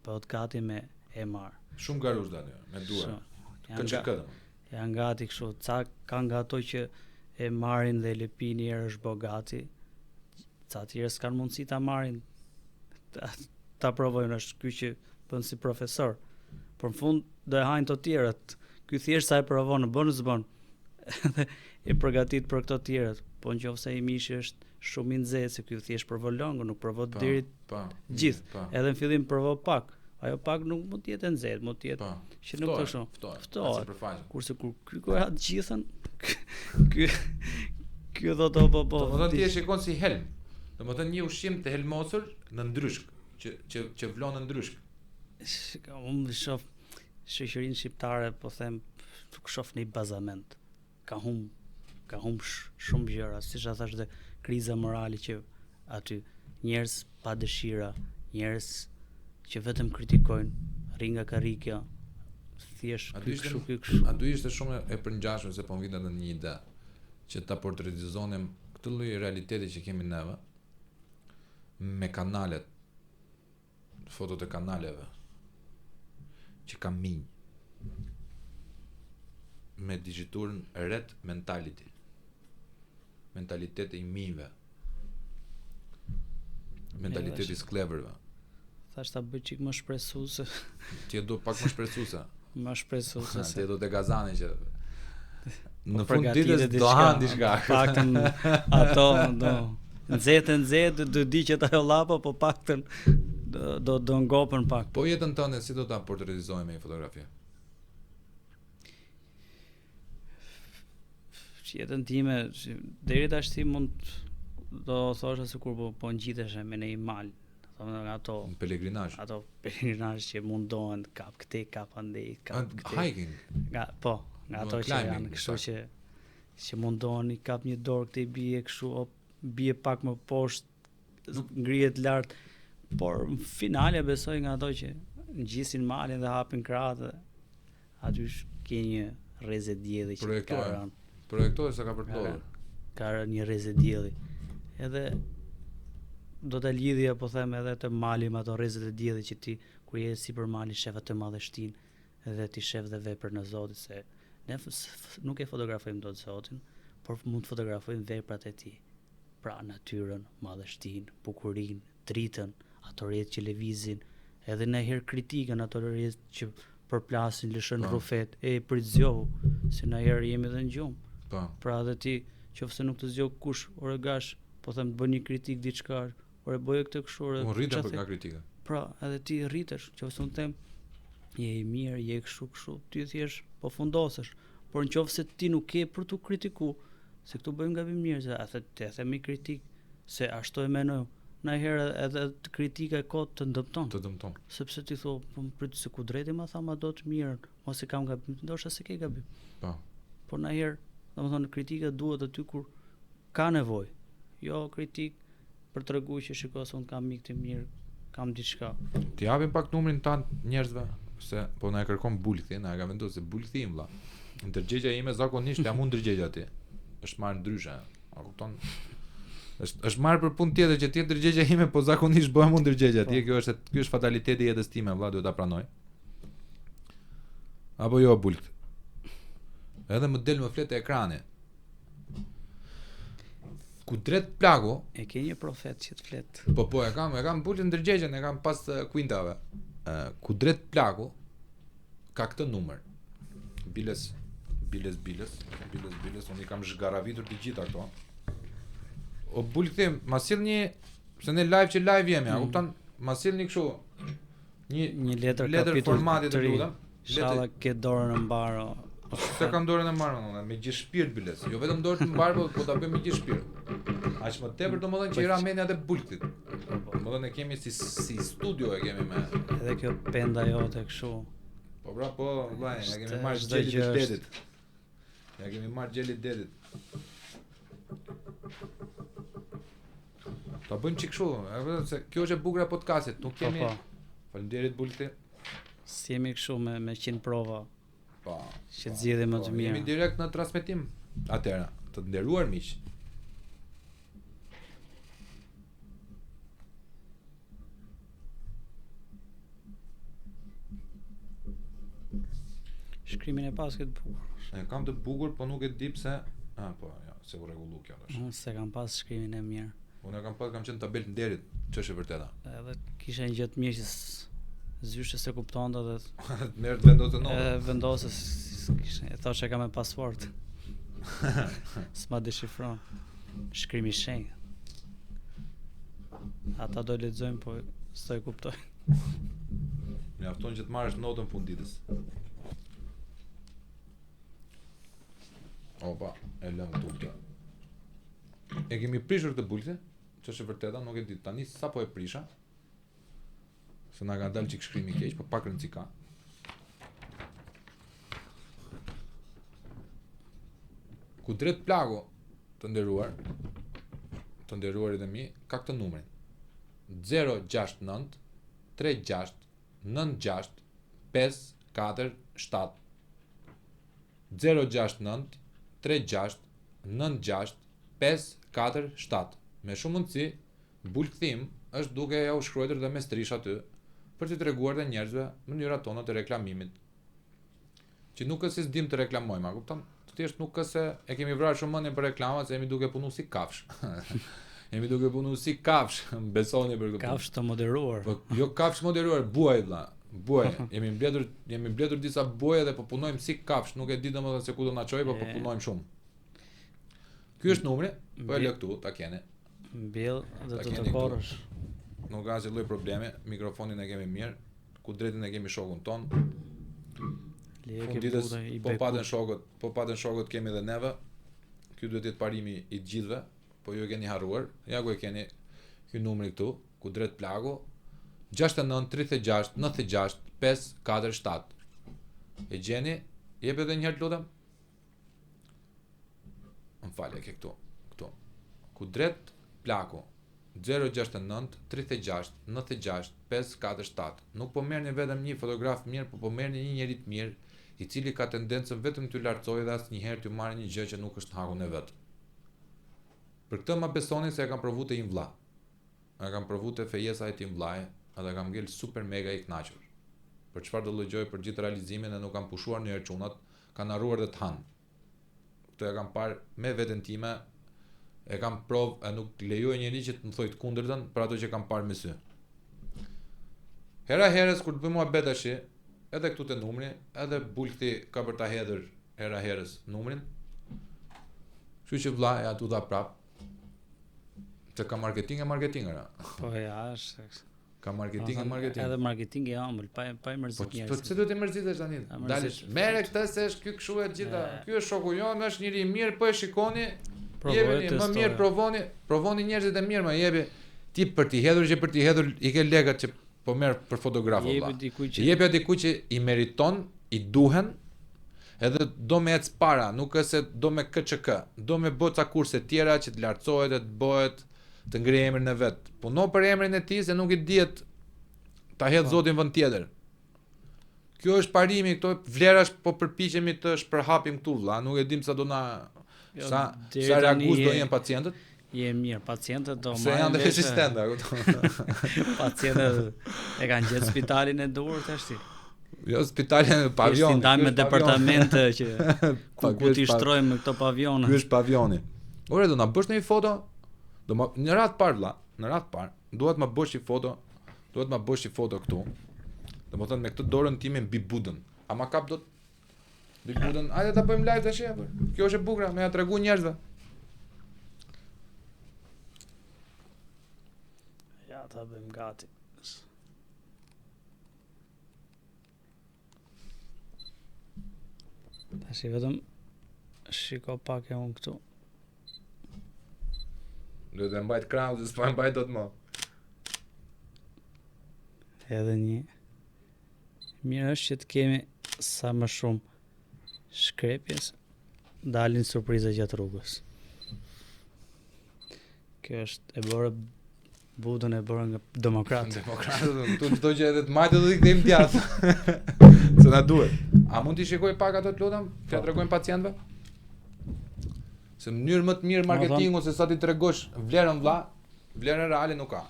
bëhet gati me e marr.
Shumë garuzhda aty, me duar. Këçëkët.
Janë gati kështu, ca kanë nga ato që e marrin dhe lepini herë është bogati. Ca tjerë s'kan mundësi ta marrin. Ta provojnë, është ky që bën si profesor. Por në fund do e hajnë të tjerët. Ky thjesht sa e provon, bën s'bën. E përgatit për këto tjerët. Po nëse i mishi është shumë i nxehtë, se ky thjesht provon longo, nuk provon deri gjithë. Edhe në fillim provon pak. Ajo pak nuk mund të jetë e nxehtë, mund të jetë që nuk ka shumë. Ftohet. Kurse kur ky ka të gjithën, ky do të po.
Domethënë ti e shikon si helm. Domethënë një ushqim të helmosur në ndryshk, që vlon në ndryshk.
Unë shoh shoqërinë shqiptare, po them, nuk shoh në bazament. Ka humb shumë gjëra, siç e thash, dhe kriza morale që aty njerëz pa dëshira, njerëz që vetëm kritikojnë, rri nga karrikja, thjesht kështu.
Aty ishte shumë e përngjashme se po vjen në një ide që ta portretizonim këtë lloj realiteti që kemi neve me kanalet, fotot e kanaleve që kam minj. me digjiturën Red Mentality. Mentaliteti I mijve. Mentaliteti I skleverëve.
Thash ta bëj çik më shpresuese.
Ti do pak më shpresuese.
Më shpresuese.
Ti do te Gazani që në fund ditës do han diçka.
Paktën ato do nxehtë do di që ajo llapa, po paktën do ngopën pak.
Po jetën tënde si do ta portretizojmë me fotografi?
Jetën time deri tash mund do thosha sikur po ngjitesh me në një mal. Thonë ato
pelegrinazh.
Ato pelegrinazh që mundohen kap këtej, kap andej, kap këtej.
Hiking.
Nga ato që janë kështu që mundohen I kap një dorë këtej bie kështu, bie pak më poshtë, ngrihet lart, por në finale besoj nga ato që ngjisin malin dhe hapin krahët, aty ke një rrezë dielli që ka rënë.
Projektoj se ka për të ndodhur.
Ka një rrezë dielli. Edhe do ta lidhja po them edhe të malim ato rrezet e diellit që ti kur je sipër malit shef atë madhështinë edhe ti shef dhe veprën e Zotit, se ne nuk e fotografojmë dot Zotin, por mund të fotografojmë veprat e tij. Pra natyrën, madhështinë, bukurinë, dritën, ato rrjet që lëvizin, edhe ndonjëherë kritikën, ato rrjet që përplasin, lëshën rrufet, pritëzjohu, se ndonjëherë jemi edhe në gjumë. Pra edhe ti, qofse nuk të zgjoh kush, ore gash, po them të bën një kritik diçka, ore bëje këtë kështu, ore.
Unë rritem nga kritika.
Pra, edhe ti rritesh, qofse unë them je I mirë, je kështu, ti thjesht po fundosesh. Por nëse ti nuk ke për tu kritiku, se këtu bëjmë gabim njerëz, a themi kritik, se ashtu e mendoj. Ndonjëherë edhe kritika e kot të dëmton. Sepse ti thua, po prit se ku drejti ma tha ma do të mirën, mos e kam gabim, ndoshta se ke gabim.
Po.
Por ndonjëherë, domethënë kritika duhet aty kur ka nevojë. Jo kritik për treguar që shikoj se un kam mik të mirë, kam diçka.
Ti japim pak numrin tan njerëzve, se po na e kërkon Bulthi, na e ka vendosur se Bulthi im vlla. Ndërgjegja ime zakonisht jam unë ndërgjegja ti. Është marrë ndryshe. A kupton? Është marrë për punë tjetër që ti ndërgjegja ime, po zakonisht bëhem unë ndërgjegja ti. Ky është fataliteti I jetës time, vlla, duhet ta pranoj. Apo jo Bulth. Edhe më del më flet e ekrani. Kudret Plagu
e ke një profet që të flet.
Po e kam Bulth ndërgjegjen, e kam pas kuintave. Kudret Plagu ka këtë numër. Biles, unë I kam zhgaravitur të gjitha këto. O Bulthi, ma sill një, se ne live jemi, a kupton? Ma sill një kështu,
një letër
formati të lutem.
Inshallah ke dorën e mbarë.
Se kam dorën e mbarë, me gjithë shpirt Biles. Jo vetëm dorën e mbarë, po ta bëjmë me gjithë shpirt. Aq më tepër domethënë që I ra mendja te Bulthit. Domethënë kemi si studio e kemi me.
Edhe kjo penda jote kështu.
Po bra, po, vllai, ja kemi marrë gjelit e detit. Ja kemi marrë gjelit detit. Ta bëjmë çik kështu, se kjo është e bukur e podcastit, nuk kemi. Faleminderit Bulthi.
Si jemi kështu me 100 prova.
Po.
Që të zgjidhim më të mirë.
Jemi direkt në transmetim. Atëra, të nderuar miq.
Shkrimin e pas këtë bukur.
E kam të bukur, po nuk e di pse. Po, ja, se u rregullu kjo tash.
Se kam pas shkrimin e mirë.
Unë kam qenë tabel të nderit, ç'është e vërteta.
Edhe kisha një gjë të mirë që zyshe se kuptonte dhe
merr vendosë nota.
Vendosë e thoshe kam me pasfort. S'ma deshifron. Shkrimi I shenjtë. Ata do lexojnë, po s'e kuptoj.
Mjafton që të marrësh notën funditës. Opa, e lëm tutje. E kemi prishur këtë Bulthi, ç'është e vërteta, nuk e di tani sa po e prisha. Se na ka dalë çik shkrimi I keq, po pak rëndësi ka. Kudret Plagu, të nderuarit e mi, ka këtë numrin. 069 36 96 547 069 36 96 547. Me shumë mundësi, Bulthim është duke ja u shkruar dhe me strish aty për të treguar dhe njerëzve mënyrat tona të reklamimit. që nuk është se s'dim të reklamojmë, a kupton? Thjesht nuk është se e kemi vrarë shumë mendjen për reklamat, se jemi duke punu si kafsh. Jemi duke punu si kafsh, besoni për këtë.
Kafsh të moderuar.
Po jo kafsh moderuar, buaj vlla. Buaj. Jemi mbledhur disa buaja dhe po punojmë si kafsh, nuk e di domosdoshmë se ku do na çojë, po punojmë shumë. Ky është numri, po e lë këtu, ta keni.
Mbjell dhe të korrësh.
Nuk ka asnjë lloj probleme, mikrofonin e kemi mirë, Kudretin e kemi shokun ton. Funditës, po patën shokët kemi edhe neve. Ky duhet të jetë parimi i gjithëve, po ju e keni harruar. Ja ku e keni ky numri këtu, Kudret Plagu, 69 36 96 547. E gjeni? Jep edhe një herë lutem. M'falë ke këtu. Kudret Plagu 069 36 96 547. Nuk po merrni vetëm një fotograf mirë, po merrni një njerëz të mirë, i cili ka tendencën vetëm t'ju lartësojë dhe asnjëherë t'ju marrë një gjë që nuk është hakun e vet. Për këtë ma besoni se e kam provu të im vlla. E kam provu të fejesa e tim vllaje, edhe kam ngel super mega i kënaqur. Për çfarë do llogjoj për gjithë realizimin e nuk kam pushuar në çunat, kanë harruar dhe të han. Këtë e kam parë me veten time, e kam provë, e nuk lejoj njëri që të më thojë të kundërtën për ato që kam parë me sy. Hera herës kur të bëjmë muhabet tash, edhe këtu te numri, edhe bulti ka për ta hedhur hera herës numrin. Kështu që vlla ja tu dha prap. Se ka marketingera.
Po ja, është.
Ka marketing.
Edhe marketing i ëmbël, pa mërzit njerëz.
Po pse do të mërzitesh tani? Dalësh, merre këtë se është ky kështu e gjitha. Ky është shoku jon, është njëri i mirë, po e shikoni. Jepini më mirë, provoni njerëzit e mirë, më jepi ti për t'i hedhur që për t'i hedhur i ke lekët që po merr për fotografë valla. Jepi dikujt që i meriton, i duhen, edhe do me ec para, nuk është se do me KÇK, do me bë ca kurse tjera që të lartësohet e të bëhet të ngrijë emrin e vet. Puno për emrin e tij se nuk i dihet ta hedh Zotin vend tjetër. Kjo është parimi, këto vlerash po përpiqemi të shpërhapim këtu vlla, nuk e dim sa do na sa reaguz do jenë pacientët.
Je mirë, pacientët do
marrin. Se janë të resistenta,
kupton. Pacientët e kanë gjetë spitalin e duhur tash.
Jo, spitalin e pavion.
Është ndaj me departamente që ku ti shtrojmë me këto pavione.
Ky është pavioni. Ore, do na bësh një foto? Në radh parë vlla, duhet ma bësh një foto këtu. Domethënë me këtë dorën time mbi budën. A ma kap dot mbi budën? Hajde ta bëjmë live tash apo? Kjo është e bukur, më ja tregu njerëzve.
Ja, ta bëjmë gati. Tash vetëm shiko pak e unë këtu.
Duhet të mbajt krahun, s'po e mbajt dot më.
Edhe një. Mirë është që të kemi sa më shumë shkrepjes, dalin surpriza gjatë rrugës. Kjo është e bërë budën e bërë nga demokratë.
Tu çdo gjë edhe të majtë do t'i kthejmë djathtë. Se na duhet. A mund t'i shikoj pak ato të lutem? T'ia tregojmë pacientëve? Se në mënyrë më të mirë marketingu se sa ti tregosh vlerën vlla, vlerën reale nuk ka.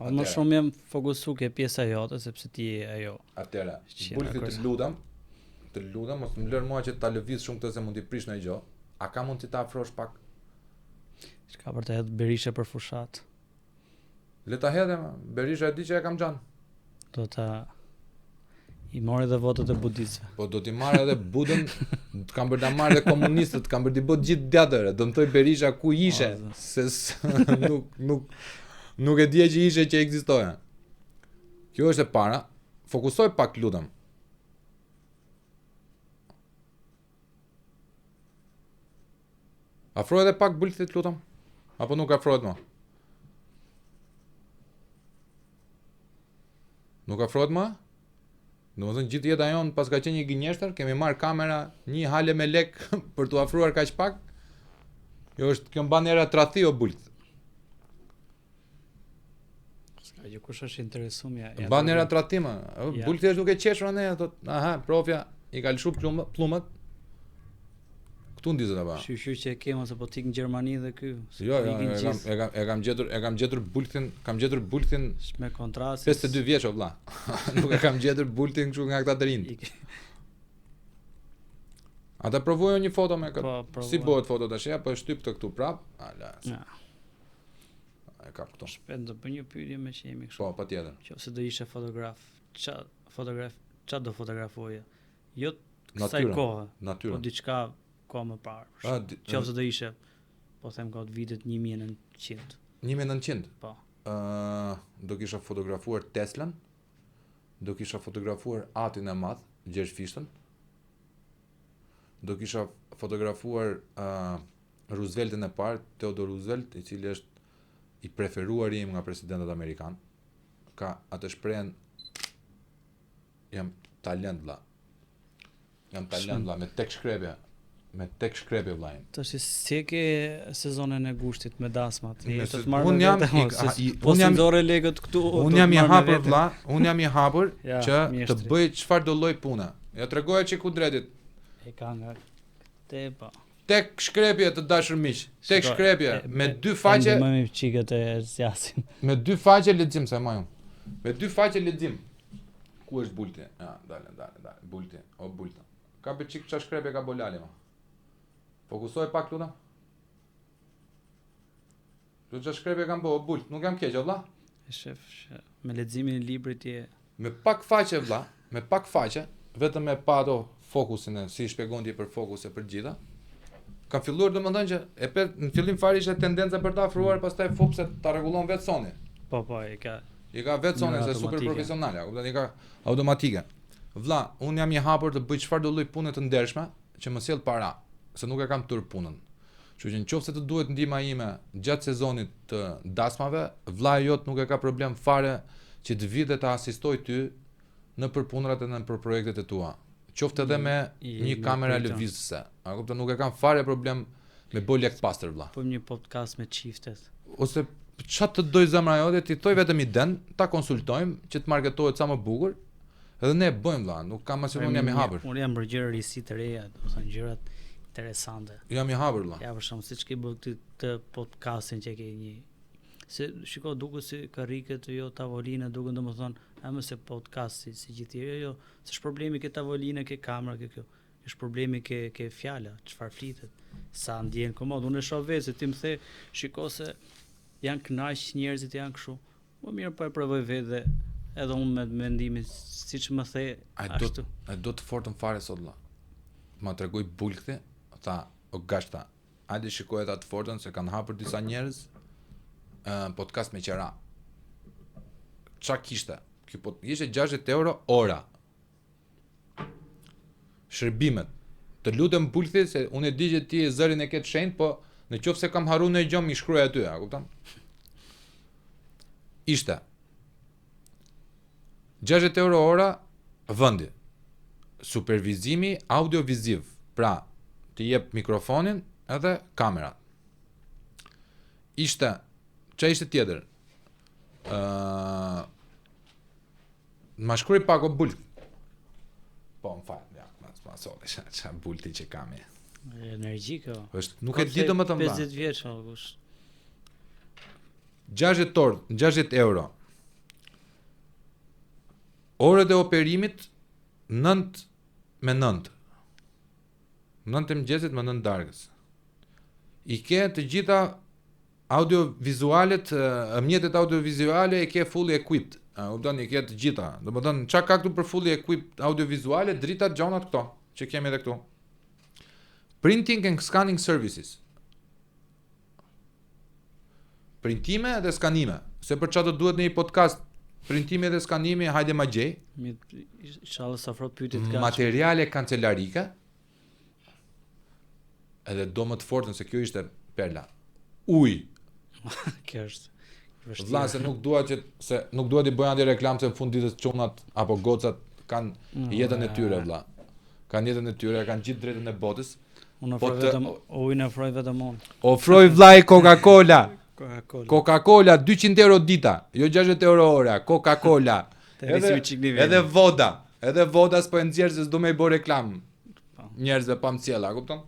Më shumë jam fokusuar ke pjesa jote sepse ti je ajo.
Atëra, bulti të lutem, mos më lër mua që ta lëviz shumë këtë se mund t'i prish ndonjë gjë. A ka mund të ta afrosh pak?
Çka për të hedhur Berisha për fushat?
Le ta hedhem, Berisha e di që e kam xhan.
Do ta i morë edhe votat e budistëve.
Po do t'i marrë edhe budën, kam bërë ta marrë edhe komunistët, kam bërë t'i bë gjithë djatëre. Do më thoj Berisha ku ishe, se nuk e dje që ishe që ekzistoja. Kjo është e para, fokusoj pak lutem. Afro edhe pak bultit lutem, apo nuk afrohet më? Nuk afrohet më? Domethënë gjithë jeta jon pas ka qenë një gënjeshtër, kemi marr kamera, një hale me lek për t'u afruar kaq pak. Kjo mban era tradhti o bult.
Ska gjë kush është interesuar ja.
Mban era tradhti më. Bulti është duke qeshur ne, thot, aha, profja i ka lëshu plumët. Këtu ndizet apo?
Shqyr që e kema se po tik në Gjermani dhe ky.
Jo, e kam gjetur bultin
me kontratë.
52 vjeç o vlla. Nuk e kam gjetur bultin kështu nga këta të rinj. Ata provojnë një foto me këtë.
Po,
si bëhet foto tash? Po e shtyp të këtu prap. Ala.
Ja.
E kap këtu.
Shpejt do bëj një pyetje me që jemi kështu.
Po, patjetër.
Nëse do ishe fotograf, ç'a do fotografoje? Jo kësaj kohe.
Natyrën.
Po diçka kohë më parë. Nëse do ishe, po them ka vitet 1900.
1900?
Po.
Do kisha fotografuar Teslan. Do kisha fotografuar Atin e Madh, Gjergj Fishtën. Do kisha fotografuar Rooseveltin e parë, Theodore Roosevelt, i cili është i preferuar im nga presidentët amerikan. Ka atë shprehen jam talent vlla. Me tek shkrepje vllajin.
Tash si e ke sezonin e gushtit me dasmat?
Unë
jam dorë legët këtu.
Unë jam i hapur vlla, unë jam i hapur që të bëj çfarë do lloj pune. Ja tregoja që Kudretit.
E ka nga tepa.
Tek shkrepje të dashur miq. Tek shkrepje me dy faqe.
Më me çikët e zjasin.
Me dy faqe lexim sa më. Me dy faqe lexim. Ku është Bulti? Ja, dale. Bulti, o Bulta. Ka be çik çfarë shkrepje ka bolali më. Fokusoj pak lutem. Do të shkrepje kam bë, o Bult, nuk jam keq valla.
Shef, me leximin e librit je
me pak faqe vlla, me pak faqe, vetëm me pa ato fokusin e si shpjegon ti për fokuse për gjitha. Kam filluar domethënë që në fillim fare ishte tendenca për ta afruar, pastaj fopse ta rregullon vetë Sony.
Po, i ka
vetë Sony se super profesionale, kupton, i ka automatike. Vlla, un jam i hapur të bëj çfarë do lloj pune të ndershme që më sjell para, se nuk e kam tur punën. Kështu që nëse të duhet ndihma ime gjatë sezonit të dasmave, vlla jot nuk e ka problem fare që të vi dhe të asistoj ty në për punrat e në për projektet e tua. Qoftë edhe me një kamera lëvizëse. A kupton, nuk e kam fare problem me bë lek pastër vlla.
Po një podcast me çiftet.
Ose çfarë të doj zemra jote, ti thoj vetëm iden, ta konsultojmë që të marketohet sa më bukur. Edhe ne bëjmë vlla, nuk kam asnjë jam i hapur.
Unë jam bërgjë risi të reja, do të thënë gjërat interesante.
Jam i hapur vlla.
Ja, për shkak siç ke bërë këtë podcastin që ke një se shiko duket si karrike të jo tavoline, duket domethënë më se podcast si gjithë tjerë, jo, s'është problemi ke tavoline, ke kamera, ke kjo. Është problemi ke fjala, çfarë flitet, sa ndjen komod. Unë e shoh vetë se ti më the, shiko se janë kënaq njerëzit janë kështu. Më mirë po e provoj vetë dhe edhe unë me mendimin siç më the ashtu.
Ai do të fortën fare sot valla. Ma tregoi Bulkthi, tha, o gashta, hajde shikoj ata të fortën se kanë hapur disa njerëz podcast me qera. Qa kishte? Kjo ishte 60 euro ora. Shërbimet. Të lutem Bulkthi se unë e di që ti zërin e ke të shenjtë, po në qoftë se kam harruar në gjë, më shkruaj aty, a kupton? Ishte 60 euro ora vendi. Supervizimi audioviziv. Pra, të jep mikrofonin edhe kamerat. Ishte ç'a ishte tjetër? Ma shkruaj pak o Bult. Po, më fal, ja, ma sot, ç'a Bulti që kam e.
Energjiko.
Është, nuk e di domethënë.
50 vjeç kush.
60 euro. Orët e operimit 9 me 9. 9 e mëngjesit me 9 darkës. I ke të gjitha audiovizualet, mjetet audiovizuale e ke fully equipped. Kupton, i ke të gjitha. Domethënë, çka ka këtu për fully equipped audiovizuale, dritat, gjonat këto që kemi edhe këtu. Printing and scanning services. Printime dhe skanime. Se për çfarë do duhet në një podcast, printimi dhe skanimi, hajde ma gjej.
Inshallah sa afro pyetje të
materiale kancelarike. Edhe do më të fortën se kjo ishte perla. Ujë.
Kjo është
vëlla, se nuk dua të bëj anti reklam se në fund ditës çunat apo gocat kanë jetën e tyre vëlla. Kanë jetën e tyre, kanë gjithë drejtën e botës.
Unë ofroj vetëm unë.
Ofroj vllai Coca-Cola. Coca-Cola 200 euro dita, jo 60 euro ora, Coca-Cola. Edhe voda. Edhe voda s'po e nxjerr se s'do më i bëj reklam. Njerëzve pa mcjella, kupton?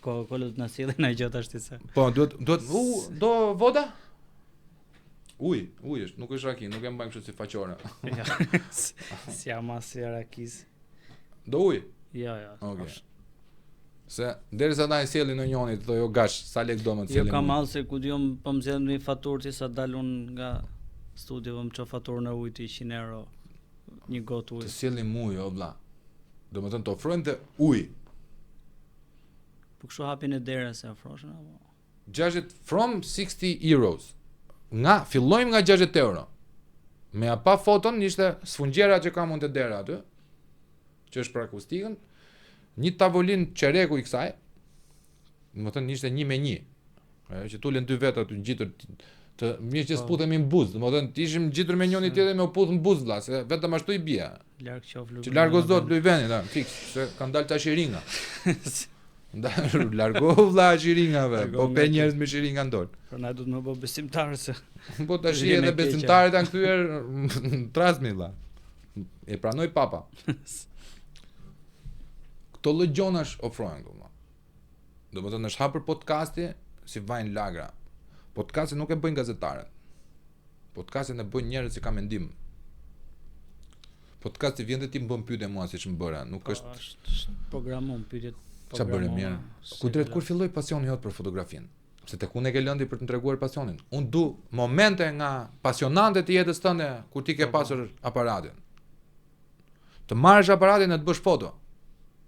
Coca-Cola do të na sjellë na gjë tash ti se.
Po, do voda? Uj është, nuk është raki, nuk e mbajmë kështu si faqore.
Si ama si rakis.
Do uj?
Ja.
Okay. Se derisa ta e sjellin në njëri të thojo gash, sa lek do më të sjellin.
Jo kam hall se ku diun po më zgjedh një faturë që sa dalun nga studio më ço faturën e ujit 100 euro një gotë ujë.
Të sjellin ujë o vlla. Domethënë të ofrojnë të ujë.
Po kështu hapin e derës se ofroshin apo?
60 from 60 euros. Fillojmë nga 60 euro. Me pa foton ishte sfungjera që ka mund të dera aty, që është për akustikën, një tavolinë çereku i kësaj, domethënë ishte 1 me 1. Ajo që tulen dy vetë aty ngjitur të mirë që sputemi në buzë, domethënë ishim ngjitur me njëri tjetrin me u puth në buzë vlla, se vetëm ashtu i bie.
Larg qof
Që largo zot luj veni, ta, fiks, se kanë dalë tash ringa. Largo vlla qiringave, po pe njerëz me qiringa ndol.
Por na duhet më bë besimtarë se.
Po tash edhe besimtarët janë kthyer trasmi vlla. E pranoi papa. Këto lloj gjonash ofrojnë këtu. Domethënë është hapur podcasti si vajin lagra. Podcastin nuk e bëjnë gazetarët. Podcastin e bëjnë njerëz që kanë mendim. Podcasti vjen dhe ti më bën pyetje mua siç më bëra, nuk është
programon pyetjet.
Ç'a bëre mirë. Ku drejt kur filloi pasioni jot për fotografinë? Se tek unë e ke lëndi për të treguar pasionin. Unë du momente nga pasionante të jetës tënde kur ti ke pasur aparatin. Të marrësh aparatin e të bësh foto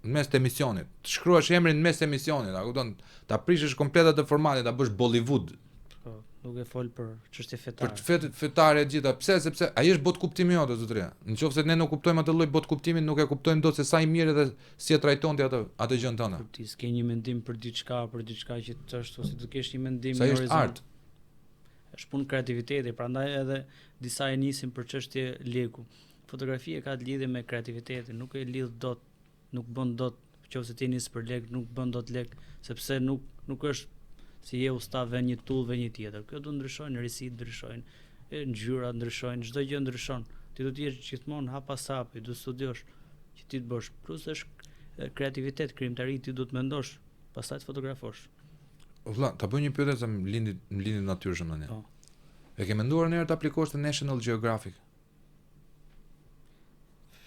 në mes të emisionit, të shkruash emrin në mes të emisionit, a kupton, ta prishësh komplet atë formatin, ta bësh Bollywood.
Po, nuk e fol për çështje fetare.
Për fetare e gjitha. Pse? Sepse ai është botë kuptimi jote zotëria. Nëse ne nuk kuptojmë atë lloj botë kuptimin, nuk e kuptojmë dot se sa i mirë dhe si e trajton ti atë gjën tënde.
Ti s'ke një mendim për diçka që të është ose të kesh një mendim
në horizont. Sa është art.
Është punë kreativiteti, prandaj edhe disa e nisin për çështje leku. Fotografia ka të lidhje me kreativitetin, nuk e lidh dot, nuk bën dot, nëse ti nis për lek, nuk bën dot lek, sepse nuk është si je ustav ve një tull ve një tjetër. Kjo do ndryshojnë, risit ndryshojnë, ngjyrat ndryshojnë, çdo gjë ndryshon. Ti do të jesh gjithmonë hap pas hapi, do studiosh që ti të bësh. Plus është kreativitet, krijimtari, ti do të mendosh, pastaj të fotografosh.
Vëlla, ta bëj një pyetje se më lindi natyrshëm tani. Po. E ke menduar ndonjëherë të aplikosh te National Geographic?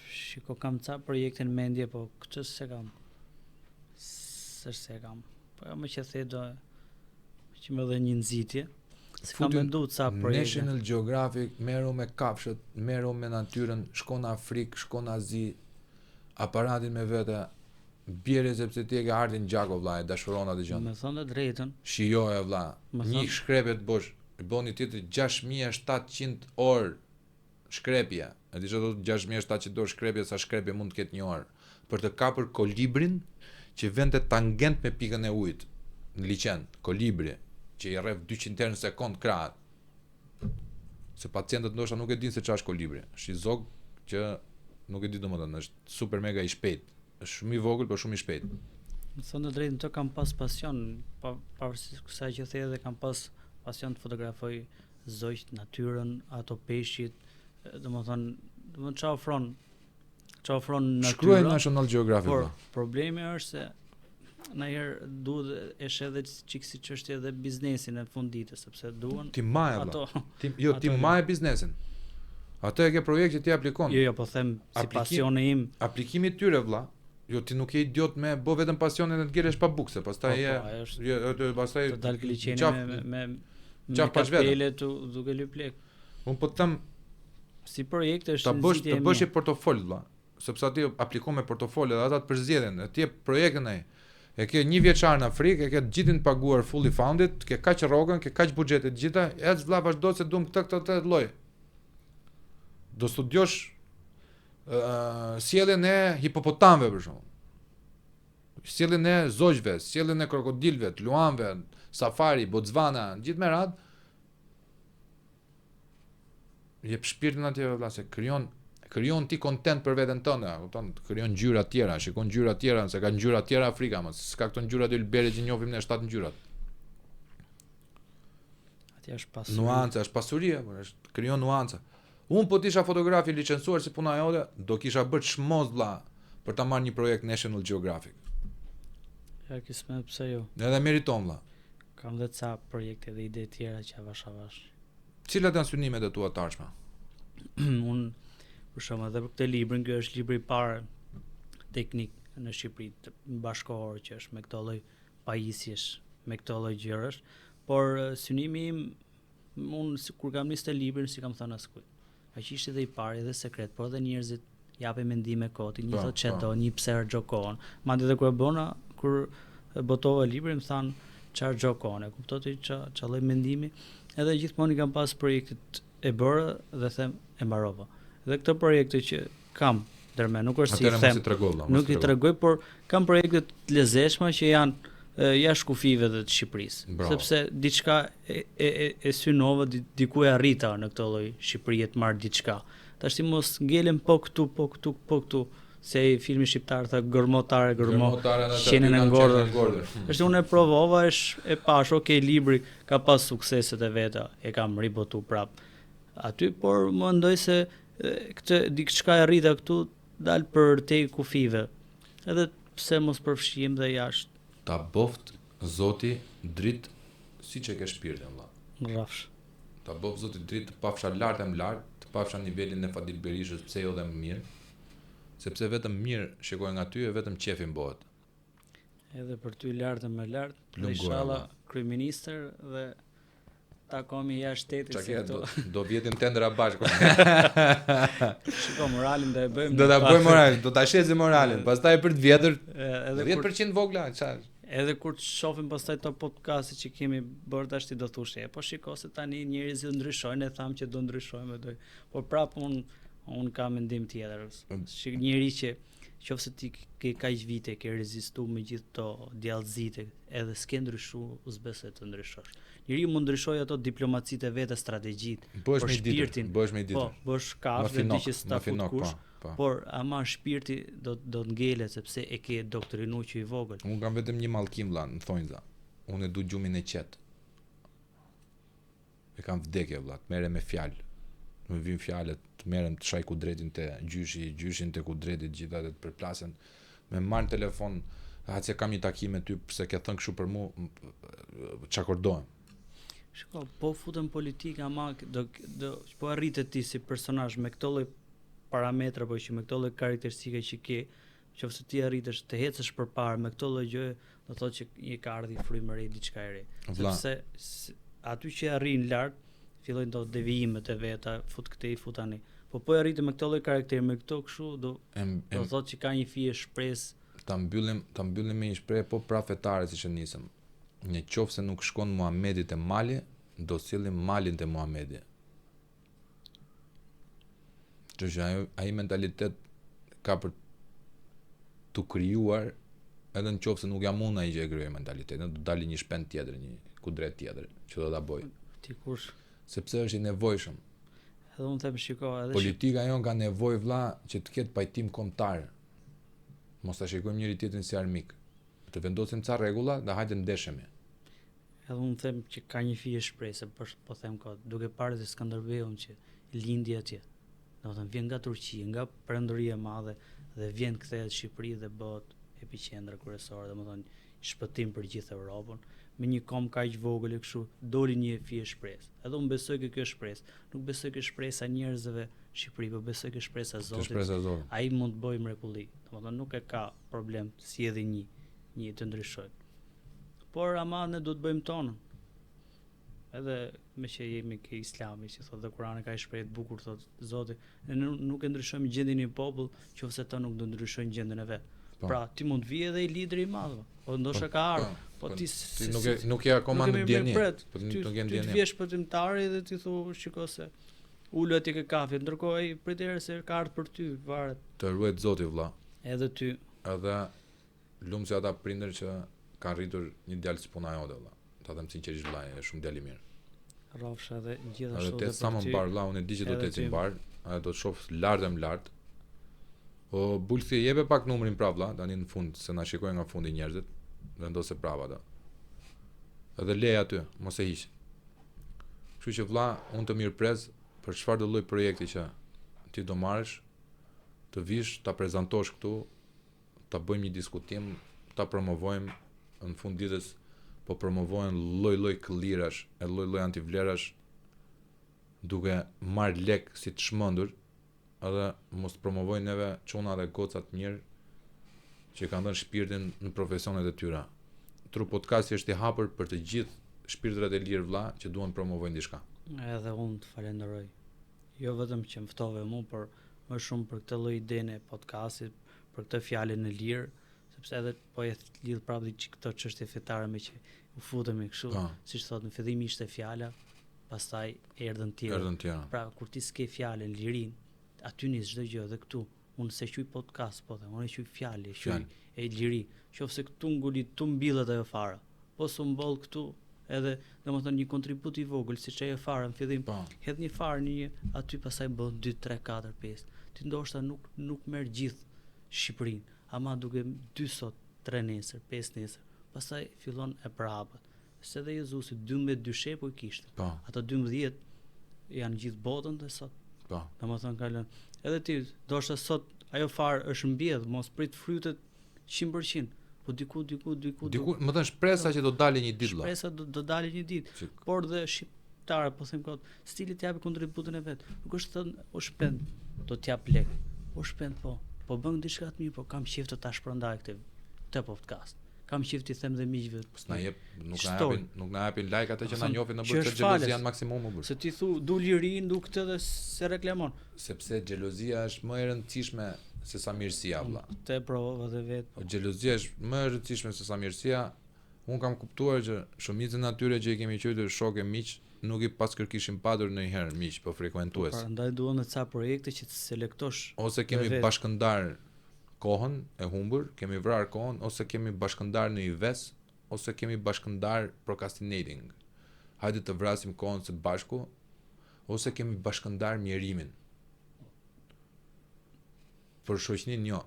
Shiko, kam ca projekte në mendje, po këtë se kam. Se kam. Po më që the do që më dhe një nxitje. Se kam menduar ca projekte.
National Geographic merru me kafshët, merru me natyrën, shkon në Afrikë, shkon në Azi, aparatin me vete, bjerë sepse ti e ke ardhin gjako vlla, e dashuron atë gjë.
Me thonë të drejtën.
Shijoje vlla. Një shkrepje të bosh, bëni tjetër 6700 orë shkrepje. E di që do 6700 orë shkrepje, sa shkrepje mund të ketë një orë, për të kapur kolibrin që vente tangent me pikën e ujit në liqen, kolibri që i rreth 200 herë në sekond krahat. Se pacientët ndoshta nuk e dinë se ç'është kolibri. Është i zog që nuk e di domethënë, është super mega i shpejt. Është shumë i vogël, por shumë i shpejt.
Në thonë të drejtën, të kam pas pasion, pavarësisht kësaj që the edhe kam pas pasion të fotografoj zogjt, natyrën, ato peshqit, domethënë ç'a ofron natyra.
Shkruaj National Geographic.
Por problemi është se ndonjëherë duhet e sheh edhe çik si çështje edhe biznesin në fund ditës, sepse duan
ti maj ato. Ti maj biznesin. Ato e ke projekt që ti aplikon.
Jo, po them si pasioni im.
Aplikimi i tyre vëlla. Jo, ti nuk je idiot me bo vetëm pasionin e të gjeresh pa bukse, pastaj pastaj
të dal kliçeni me kapele duke lyp lek.
Un po të them
si projekt është
të bësh një portofol vëlla, sepse aty aplikon me portofol dhe ata të përzgjedhin, ti e projektin ai. E ke një vjeçar në Afrikë, e ke të gjithin paguar fully funded, ke kaq rrogën, ke kaq buxhetet të gjitha, ec vëlla vazhdo se duam këtë lloj. Do studiosh sjelljen e hipopotamëve për shembull. Sjelljen e zogjve, sjelljen e krokodilëve, të luanëve, safari, Botswana, gjithë me radhë. Jep shpirtin atje vëlla, se krijon ti content për veten tënde, kupton? Krijon ngjyra të tjera, shikon ngjyra të tjera, se ka ngjyra të tjera Afrika, mos s'ka këto ngjyra të Elberit që njohim ne 7 ngjyrat.
Atje është pasuri.
Nuanca, është pasuria, por është krijon nuanca. Un po t'isha fotograf i licencuar si puna jote, do kisha bërë çmoz vëlla për ta marrë një projekt National Geographic.
Ja kisme pse jo.
Edhe meriton vëlla.
Kam dhe ca projekte dhe ide tjera që avash.
Cilat janë synimet e tua të ardhshme?
Un për shembull edhe për këtë librin, ky është libri i parë teknik në Shqipëri bashkëkohore që është me këto lloj pajisjesh, me këto lloj gjërash, por synimi im unë kur kam nisë të librin, si kam thënë askujt, aq ishte edhe i pari dhe sekret, por edhe njerëzit japin mendime koti, një thotë çfarë do, një pse harxho kohën. Madje edhe kur botova librin më thanë çfarë harxho kohën, e kuptoti ç'a lloj mendimi, edhe gjithmonë i kam pas projektet e bëra dhe them e mbarova. Dhe këto projekte që kam ndërmend, nuk është si i them, nuk i tregoj, por kam projekte të lezetshme që janë jashtë kufive dhe të Shqipërisë. Sepse diçka e synova, diku e arrita në këtë lloj Shqipërie të marr diçka. Tash ti mos ngelem po këtu, se filmi shqiptar tha gërmotare, qenën e ngordhër. Është unë e provova, e pash, okay, libri ka pas sukseset e veta, e kam ribotu prap aty, por më mendoj se këtë diçka e arrita këtu dal për te kufive. Edhe pse mos përfshijmë dhe jashtë.
Ta boft Zoti dritë siç e ke shpirtin, valla.
Rrafsh.
Ta boft Zoti dritë të pafsha lart, të pafsha nivelin e Fadil Berishës, pse jo dhe më mirë. Sepse vetëm mirë shikoj nga ty e vetëm qefin bëhet.
Edhe për ty lart e më lart, inshallah kryeministër dhe takomi jashtë shtetit si këtu.
Do vjetim tendra bashkë.
Shiko, moralin do e bëjmë.
Do ta bëjmë moralin, do ta shezim moralin. Pastaj për të vjetër edhe 10% vogla, çfarë?
Edhe kur të shohim pastaj to podcast që kemi bërë tash ti do thosh, po shiko se tani njerëzit ndryshojnë, e tham që do ndryshojmë, por prapë un kam mendim tjetër. Njëri që qofse ti ke kaq vite ke rezistuar me gjithë to djallëzitë, edhe s'ke ndryshuar, s'besoj të ndryshosh. Njeriu mund ndryshoj ato diplomacitë e vetë, strategjitë, por shpirtin,
bëhesh me ditë.
Po, bësh kafsh dhe di që sta fut kush. Por ama shpirti do ngelet sepse e ke doktrinu që i vogël.
Unë kam vetëm një mallkim vlla, në thonjza. Unë e du gjumin e qetë. E kam vdekje vlla, merrem me fjalë. Më vijnë fjalët, merrem të shaj Kudretin te gjyshin te Kudretit, gjithë ato të përplasen. Me marr në telefon, se kam një takim me ty, pse ke thënë kështu për mua, çakordohem.
Shiko, po futën politika, ama do po arritet ti si personazh me këto lloj parametra, apo që me këto lloj karakteristike që ke, qofse ti arritesh të ecësh përpara me këto lloj gjë, do thotë që je ka ardhi frymë re, diçka e re. Sepse aty që arrin lart, fillojnë të devijimet e veta, fut këtej, fut tani. Po e arritë me këto lloj karakteri, me këto kështu, do thotë që ka një fije shpresë.
Ta mbyllim me një shprehje po prafetare siç e nisëm. Në qoftë se nuk shkon Muhamedi te mali, do sillim malin te Muhamedi. Ai mentalitet ka për të krijuar, edhe në qoftë se nuk jam unë ai që e krijoj mentalitetin, do dalë një shpend tjetër, një Kudret tjetër që do ta bëj.
Ti kush?
Sepse është i nevojshëm.
Edhe unë them shiko, edhe
politika jon ka nevojë vlla që të ketë pajtim kombëtar. Mos ta shikojmë njëri tjetrin si armik. Të vendosim ca rregulla dhe hajde ndeshemi.
Edhe unë them që ka një fije shpresë, po them kot, duke parë se Skënderbeun që lindi atje. Domethënë vjen nga Turqia, nga Perëndoria e Madhe dhe vjen kthehet në Shqipëri dhe bëhet epiqendër kryesor, domethënë shpëtim për gjithë Europën. Me një kom kaq vogël e kështu doli një fije shpresë. Edhe unë besoj që kjo është shpresë. Nuk besoj që shpresa njerëzve në Shqipëri, por besoj që shpresa e Zotit. Ai mund të bëjë mrekulli. Domethënë nuk e ka problem si edhe një të ndryshoj. Por ama ne do të bëjmë tonën. Edhe me që jemi ke Islami, që thotë dhe Kurani ka shprehje të bukur, thotë Zoti, ne nuk e ndryshojmë gjendjen e popull, nëse ata nuk do ndryshojnë gjendjen e vet. Pra, ti mund të vijë edhe i lideri i madh, o ndoshta ka ardhur, po ti
nuk je akoma në dieni.
Po ti të vjesh përdimtari dhe ti thu shiko se ulu aty ke kafe, ndërkohë ai pritëherë se ka ardhur për ty, varet.
Të ruaj Zoti vëlla.
Edhe ty.
Edhe lumsi ata prindër që kanë rritur një djalë si puna jote vëlla. Ta them sinqerisht vëlla, është shumë djalë i mirë.
Rrofsha dhe gjithashtu
edhe sa më mbar vëlla, unë di që do të ecim mbar, ajo do të shoh lart. O Bulsi, jebe pak numrin prap vëlla, tani në fund se na shikojnë nga fundi njerëzit, vendose prap ata. Edhe lej aty, mos e hiq. Kështu që vëlla, unë të mirëpres për çfarë do lloj projekti që ti do marrësh, të vish, ta prezantosh këtu, ta bëjmë një diskutim, ta promovojmë në fund ditës, po promovojnë lloj këllirash e lloj antivlerash, duke marr lek si të shmendur, edhe mos promovojnë neve çuna dhe gocat mirë që kanë dhënë shpirtin në profesionet e tyre. Tru podcasti është i hapur për të gjithë shpirtrat e lirë vëlla që duan promovojnë diçka.
Edhe unë të falenderoj. Jo vetëm që më ftove mua, por më shumë për këtë lloj idenë e podcastit, për këtë fjalën e lirë, sepse edhe po e lidh prapë këto çështje fetare me që u futemi kështu, siç thotë në fillim ishte fjala, pastaj erdhën tjera. Pra kur ti s'ke fjalën lirin, aty nis çdo gjë edhe këtu. Unë se quj podcast, po them, unë e quj fjalë, quj e liri. Qofse këtu ngulit, tu mbillet ajo fara. Po s'u mboll këtu, edhe domethënë një kontribut i vogël, siç ajo fara në fillim, hedh një farë një aty, pastaj bën 2, 3, 4, 5. Ti ndoshta nuk merr gjithë Shqipërinë, ama duke 2 sot, 3 nesër, 5 nesër. Pastaj fillon e prapët. Se dhe Jezusi 12 dyshepuj kishte. Ato 12 janë gjithë botën dhe sot. Domethënë kanë edhe ti, ndoshta sot ajo farë është mbjedh, mos prit frytet 100%, po diku.
Më thënë shpresa që do dalë një ditë.
Shpresa do dalë një ditë. Por dhe shqiptarë, po them kot, stili të japë kontributin e vet. Nuk është thënë o shpend, do t'jap lek. O shpend po bën diçka të mirë, po kam qejf të ta shpërndaj këtë podcast. Kam qejf të them dhe miqve.
Na jep, nuk na japin like atë që na njohin në bërë xhelozia në maksimum më bërë.
Se ti thu du lirin, du këtë dhe se reklamon.
Sepse xhelozia është më e rëndësishme se sa mirësia vëlla.
Te provova dhe vet.
Xhelozia është më e rëndësishme se sa mirësia. Un kam kuptuar që shumica natyre që i kemi quajtur shokë miq nuk i paskërkishim padur ndonjëherë miq, po frekuentues.
Prandaj duan të ca projekte që të selektosh.
Ose kemi bashkëndar kohën e humbur, kemi vrar kohën, ose kemi bashkëndar në i ves, ose kemi bashkëndar procrastinating. Hajde të vrasim kohën së bashku, ose kemi bashkëndar mjerimin. Për shoqëninë jo,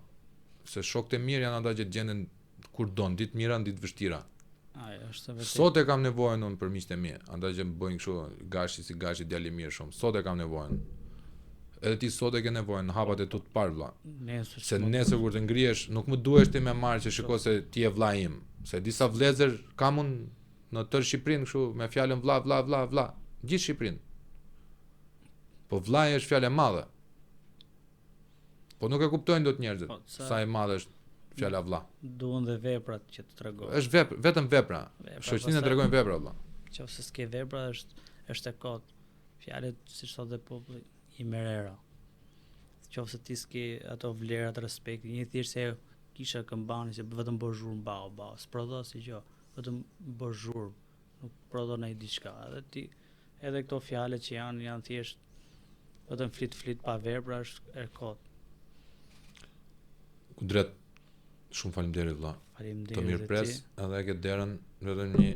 se shokët e mirë janë ata që gjenden kur don, ditë mira, ditë vështira.
Është vërtet.
Sot e kam nevojën unë për miqtë e mi, ata që bëjnë kështu gashi djalë i mirë shumë. Sot e kam nevojën. Edhe ti sot e ke nevojën, hapat e tu të parë vëlla. Se nesër kur të ngrihesh, nuk më duhesh ti me marrë që shiko se ti je vëlla im. Se disa vëllezër kam unë në tërë Shqipërinë kështu me fjalën vëlla, gjithë Shqipërinë. Po vëllai është fjalë e madhe. Po nuk e kuptojnë dot njerëzit sa e madhe është fjala vëlla.
Duan dhe veprat që të tregojnë.
Është vetëm vepra. Shoqërinë tregojnë vepra vëlla.
Nëse s'ke vepra është e kot. Fjalët siç thotë populli i merera. Qofse ti s'ke ato vlerat, respekti, një thjesht se kisha këmbani se vetëm bonjour mbao, s'prodho si gjë, vetëm bonjour, nuk prodho ndaj diçka. Edhe këto fjalë që janë thjesht vetëm flit pa vepra është e kot.
Kudret, shumë faleminderit vëlla.
Faleminderit.
Të mirëpres, edhe e ke derën vetëm një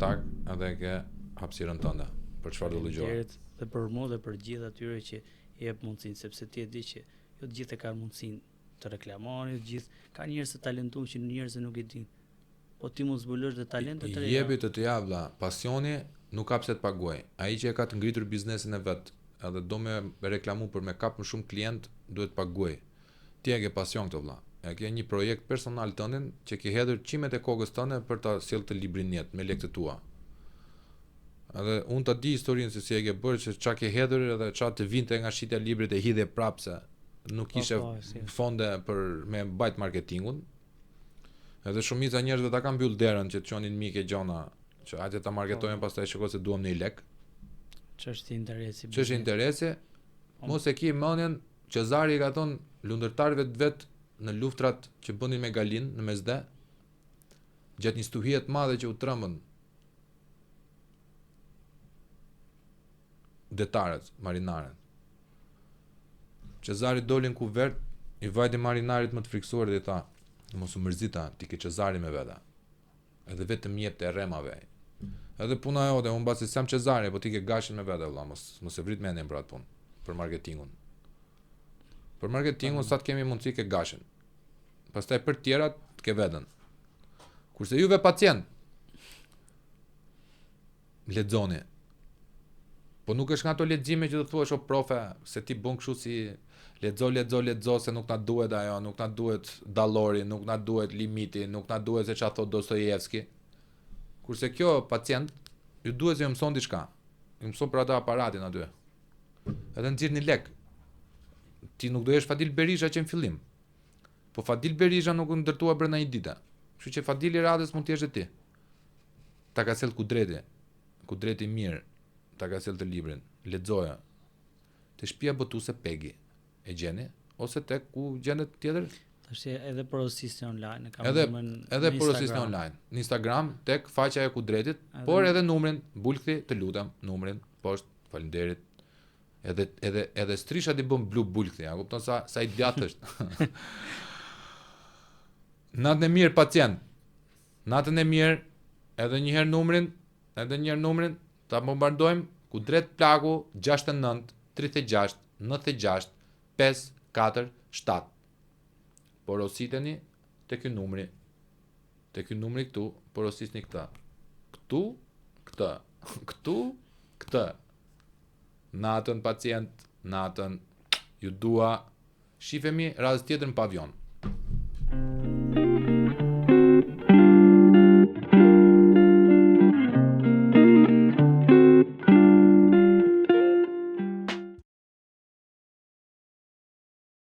tak edhe e ke hapësirën tënde për çfarë do dëgjoj.
Dhe për mua dhe për gjithë atyre që jep mundësinë, sepse ti e di që jo të gjithë kanë mundësinë të reklamojnë, të gjithë ka njerëz të talentuar që njerëzit nuk e dinë. Po ti mund zbulosh dhe talentet e reja.
Jepi të ja vëlla, pasioni nuk ka pse të paguaj. Ai që e ka të ngritur biznesin e vet, edhe do me reklamu për me kap më shumë klient, duhet paguaj. Ti e ke pasion këtë vëlla. E ke një projekt personal tëndin që ke hedhur qimet e kokës tënde për ta sjellë të librin jetë me lekët tua. Edhe unë ta di historinë se si e ke bërë, që çka ke hedhur edhe çka të vinte nga shitja e librit e hidhe prapse. Nuk kishe fonde për me mbajt marketingun. Edhe shumica njerëzve ta kanë mbyll derën që të çonin mikë gjona, që hajde ta marketojnë pastaj shikoj se duam në lek.
Ç'është interesi?
Ç'është interesi? Mos e ki mendjen që Zari ka thonë lundërtarëve të vet në luftrat që bënin me Galin në Mesde, gjatë një stuhie të madhe që u trembën detarët, marinarët. Cezari dolin kuvert, i vajti marinarit më të friksuar dhe i tha, mos u mërzita, ti ke Cezari me veta. Edhe vetëm jepte e remave. Edhe puna jote, unë basi sem Cezari, po ti ke Gashin me veta, vëlla, mos e vrit mendjen për atë punë, për marketingun. Për marketingun sa të kemi mundësi ke Gashin. Pastaj për tjerat të ke veten. Kurse juve pacient, lexoni. Po nuk është nga ato lexime që do thuash o profe, se ti bën kështu si lexo se nuk na duhet ajo, nuk na duhet dallori, nuk na duhet limiti, nuk na duhet se çfarë thot Dostojevski. Kurse kjo pacient ju duhet se ju mëson diçka. Ju mëson për atë aparatin aty. Edhe nxirrni lek. Ti nuk do jesh Fadil Berisha që në fillim. Po Fadil Berisha nuk u ndërtua brenda një dite. Kështu që Fadili Radës mund të jesh ti. Ta ka sjell Kudreti mirë, ta ka sjell të librin, lexoja. Te shtëpia botuese Pegi, e gjeni ose tek ku gjendet tjetër?
Tash edhe porosisni online,
edhe porosisni online. Në Instagram tek faqja e Kudretit, por edhe numrin, Bulkthi, të lutem, numrin poshtë, faleminderit. Edhe strishat i bën blu Bulkthi, a kupton sa i djathtë është. Natën e mirë pacient. Natën e mirë, edhe një herë numrin, ta bombardojmë Kudret Plaku 69 36 96 5 4 7. Porositeni te ky numri. Te ky numri këtu, porosisni këtë. Këtë. Natën pacient, natën ju dua. Shifemi radhës tjetër në pavion.